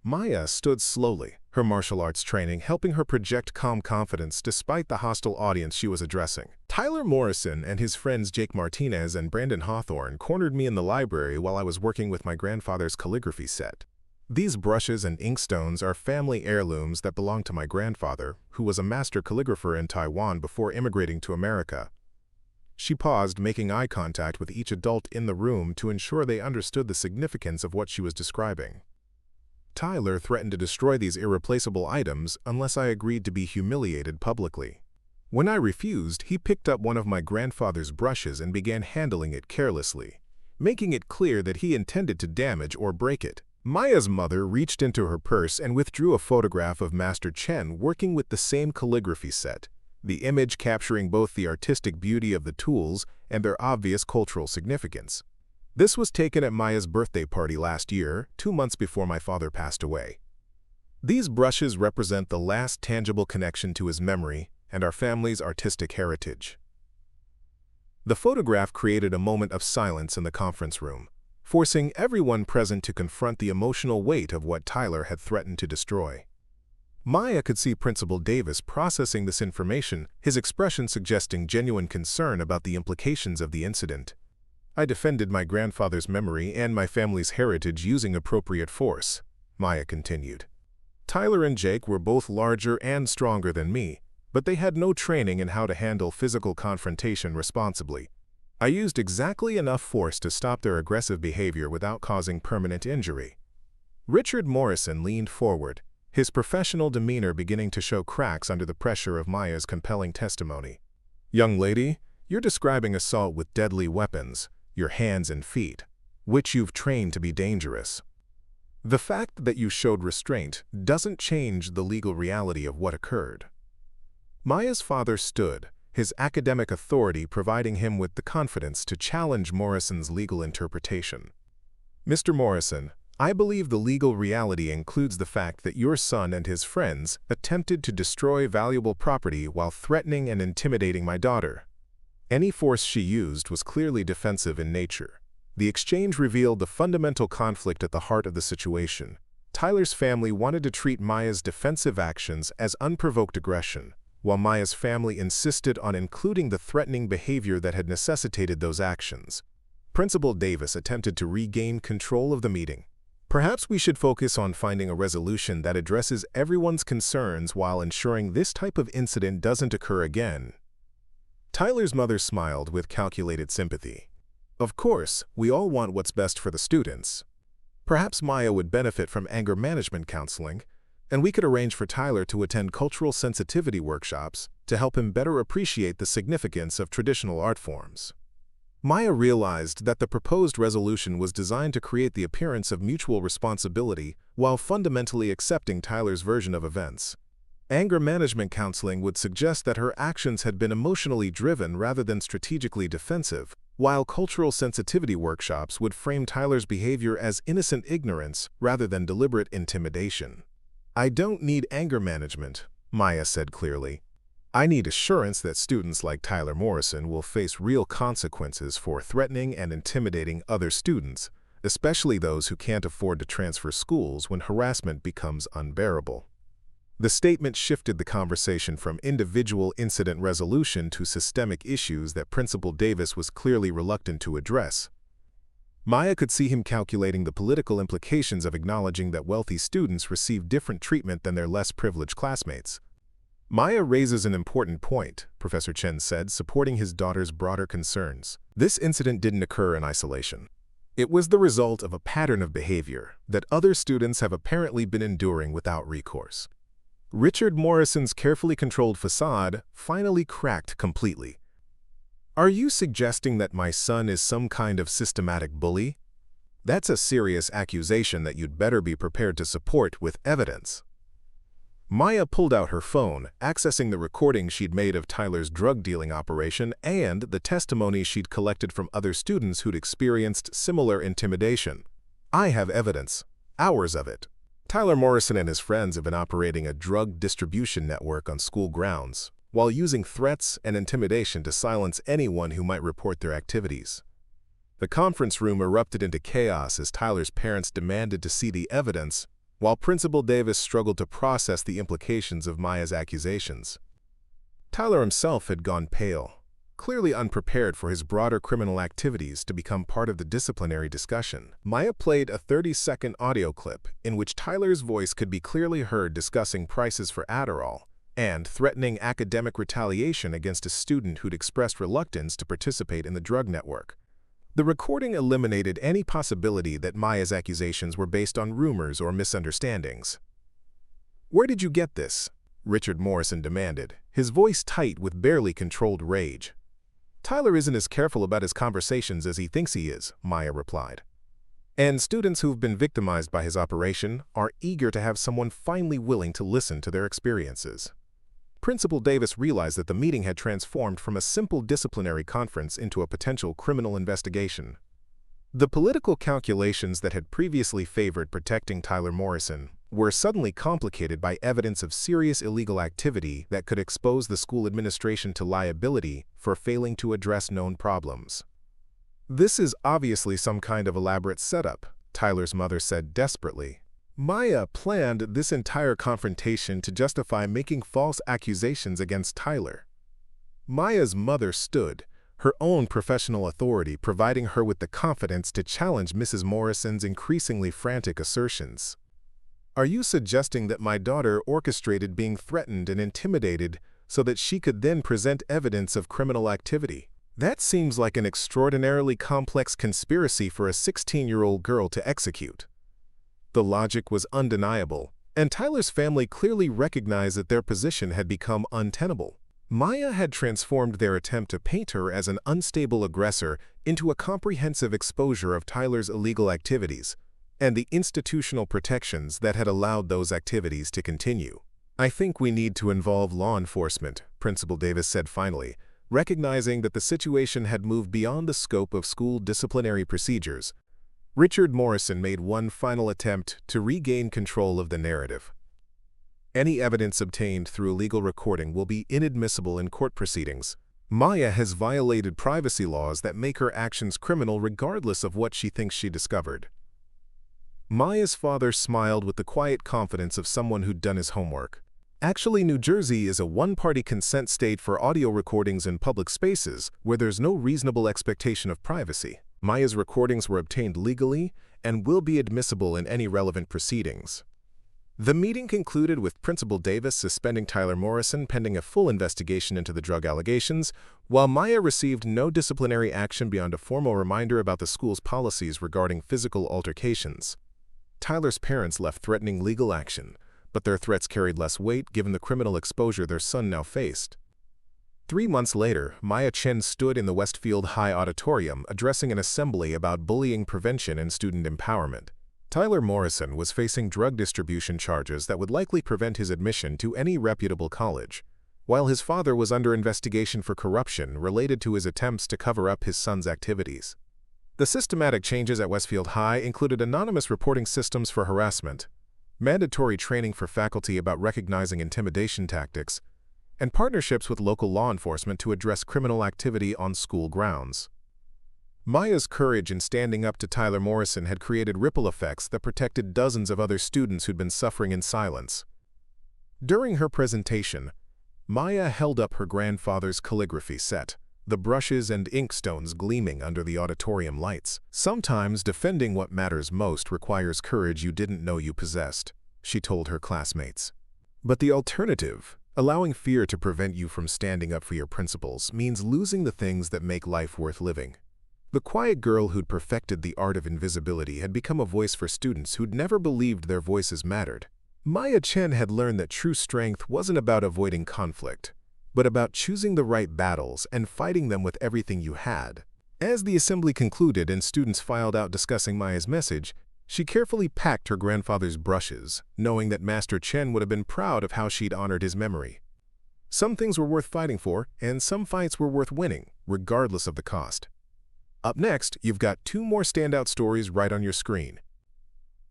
Maya stood slowly, her martial arts training helping her project calm confidence despite the hostile audience she was addressing. "Tyler Morrison and his friends Jake Martinez and Brandon Hawthorne cornered me in the library while I was working with my grandfather's calligraphy set. These brushes and inkstones are family heirlooms that belong to my grandfather, who was a master calligrapher in Taiwan before immigrating to America." She paused, making eye contact with each adult in the room to ensure they understood the significance of what she was describing. "Tyler threatened to destroy these irreplaceable items unless I agreed to be humiliated publicly. When I refused, he picked up one of my grandfather's brushes and began handling it carelessly, making it clear that he intended to damage or break it." Maya's mother reached into her purse and withdrew a photograph of Master Chen working with the same calligraphy set, the image capturing both the artistic beauty of the tools and their obvious cultural significance. "This was taken at Maya's birthday party last year, 2 months before my father passed away. These brushes represent the last tangible connection to his memory and our family's artistic heritage." The photograph created a moment of silence in the conference room, forcing everyone present to confront the emotional weight of what Tyler had threatened to destroy. Maya could see Principal Davis processing this information, his expression suggesting genuine concern about the implications of the incident. "I defended my grandfather's memory and my family's heritage using appropriate force," Maya continued. "Tyler and Jake were both larger and stronger than me, but they had no training in how to handle physical confrontation responsibly. I used exactly enough force to stop their aggressive behavior without causing permanent injury." Richard Morrison leaned forward, his professional demeanor beginning to show cracks under the pressure of Maya's compelling testimony. "Young lady, you're describing assault with deadly weapons, your hands and feet, which you've trained to be dangerous. The fact that you showed restraint doesn't change the legal reality of what occurred." Maya's father stood, his academic authority providing him with the confidence to challenge Morrison's legal interpretation. "Mr. Morrison, I believe the legal reality includes the fact that your son and his friends attempted to destroy valuable property while threatening and intimidating my daughter. Any force she used was clearly defensive in nature. The exchange revealed the fundamental conflict at the heart of the situation. Tyler's family wanted to treat Maya's defensive actions as unprovoked aggression, while Maya's family insisted on including the threatening behavior that had necessitated those actions." Principal Davis attempted to regain control of the meeting. "Perhaps we should focus on finding a resolution that addresses everyone's concerns while ensuring this type of incident doesn't occur again." Tyler's mother smiled with calculated sympathy. "Of course, we all want what's best for the students. Perhaps Maya would benefit from anger management counseling, and we could arrange for Tyler to attend cultural sensitivity workshops to help him better appreciate the significance of traditional art forms." Maya realized that the proposed resolution was designed to create the appearance of mutual responsibility while fundamentally accepting Tyler's version of events. Anger management counseling would suggest that her actions had been emotionally driven rather than strategically defensive, while cultural sensitivity workshops would frame Tyler's behavior as innocent ignorance rather than deliberate intimidation. "I don't need anger management," Maya said clearly. "I need assurance that students like Tyler Morrison will face real consequences for threatening and intimidating other students, especially those who can't afford to transfer schools when harassment becomes unbearable." The statement shifted the conversation from individual incident resolution to systemic issues that Principal Davis was clearly reluctant to address. Maya could see him calculating the political implications of acknowledging that wealthy students receive different treatment than their less privileged classmates. "Maya raises an important point," Professor Chen said, supporting his daughter's broader concerns. "This incident didn't occur in isolation. It was the result of a pattern of behavior that other students have apparently been enduring without recourse." Richard Morrison's carefully controlled facade finally cracked completely. "Are you suggesting that my son is some kind of systematic bully? That's a serious accusation that you'd better be prepared to support with evidence." Maya pulled out her phone, accessing the recording she'd made of Tyler's drug-dealing operation and the testimony she'd collected from other students who'd experienced similar intimidation. "I have evidence. Hours of it. Tyler Morrison and his friends have been operating a drug distribution network on school grounds, while using threats and intimidation to silence anyone who might report their activities." The conference room erupted into chaos as Tyler's parents demanded to see the evidence, while Principal Davis struggled to process the implications of Maya's accusations. Tyler himself had gone pale, clearly unprepared for his broader criminal activities to become part of the disciplinary discussion. Maya played a 30-second audio clip in which Tyler's voice could be clearly heard discussing prices for Adderall and threatening academic retaliation against a student who'd expressed reluctance to participate in the drug network. The recording eliminated any possibility that Maya's accusations were based on rumors or misunderstandings. "Where did you get this?" Richard Morrison demanded, his voice tight with barely controlled rage. "Tyler isn't as careful about his conversations as he thinks he is," Maya replied. "And students who've been victimized by his operation are eager to have someone finally willing to listen to their experiences." Principal Davis realized that the meeting had transformed from a simple disciplinary conference into a potential criminal investigation. The political calculations that had previously favored protecting Tyler Morrison were suddenly complicated by evidence of serious illegal activity that could expose the school administration to liability for failing to address known problems. "This is obviously some kind of elaborate setup," Tyler's mother said desperately. Maya planned this entire confrontation to justify making false accusations against Tyler. Maya's mother stood, her own professional authority providing her with the confidence to challenge Mrs. Morrison's increasingly frantic assertions. "Are you suggesting that my daughter orchestrated being threatened and intimidated so that she could then present evidence of criminal activity? That seems like an extraordinarily complex conspiracy for a 16-year-old girl to execute." The logic was undeniable, and Tyler's family clearly recognized that their position had become untenable. Maya had transformed their attempt to paint her as an unstable aggressor into a comprehensive exposure of Tyler's illegal activities and the institutional protections that had allowed those activities to continue. "I think we need to involve law enforcement," Principal Davis said finally, recognizing that the situation had moved beyond the scope of school disciplinary procedures. Richard Morrison made one final attempt to regain control of the narrative. "Any evidence obtained through illegal recording will be inadmissible in court proceedings. Maya has violated privacy laws that make her actions criminal regardless of what she thinks she discovered." Maya's father smiled with the quiet confidence of someone who'd done his homework. "Actually, New Jersey is a one-party consent state for audio recordings in public spaces where there's no reasonable expectation of privacy. Maya's recordings were obtained legally and will be admissible in any relevant proceedings." The meeting concluded with Principal Davis suspending Tyler Morrison pending a full investigation into the drug allegations, while Maya received no disciplinary action beyond a formal reminder about the school's policies regarding physical altercations. Tyler's parents left threatening legal action, but their threats carried less weight given the criminal exposure their son now faced. 3 months later, Maya Chen stood in the Westfield High Auditorium addressing an assembly about bullying prevention and student empowerment. Tyler Morrison was facing drug distribution charges that would likely prevent his admission to any reputable college, while his father was under investigation for corruption related to his attempts to cover up his son's activities. The systematic changes at Westfield High included anonymous reporting systems for harassment, mandatory training for faculty about recognizing intimidation tactics, and partnerships with local law enforcement to address criminal activity on school grounds. Maya's courage in standing up to Tyler Morrison had created ripple effects that protected dozens of other students who'd been suffering in silence. During her presentation, Maya held up her grandfather's calligraphy set, the brushes and inkstones gleaming under the auditorium lights. "Sometimes defending what matters most requires courage you didn't know you possessed," she told her classmates. "But the alternative, allowing fear to prevent you from standing up for your principles, means losing the things that make life worth living." The quiet girl who'd perfected the art of invisibility had become a voice for students who'd never believed their voices mattered. Maya Chen had learned that true strength wasn't about avoiding conflict, but about choosing the right battles and fighting them with everything you had. As the assembly concluded and students filed out discussing Maya's message, She carefully packed her grandfather's brushes, knowing that Master Chen would have been proud of how she'd honored his memory. Some things were worth fighting for, and some fights were worth winning, regardless of the cost. Up next, you've got 2 more standout stories right on your screen.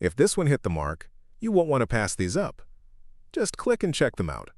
If this one hit the mark, you won't want to pass these up. Just click and check them out.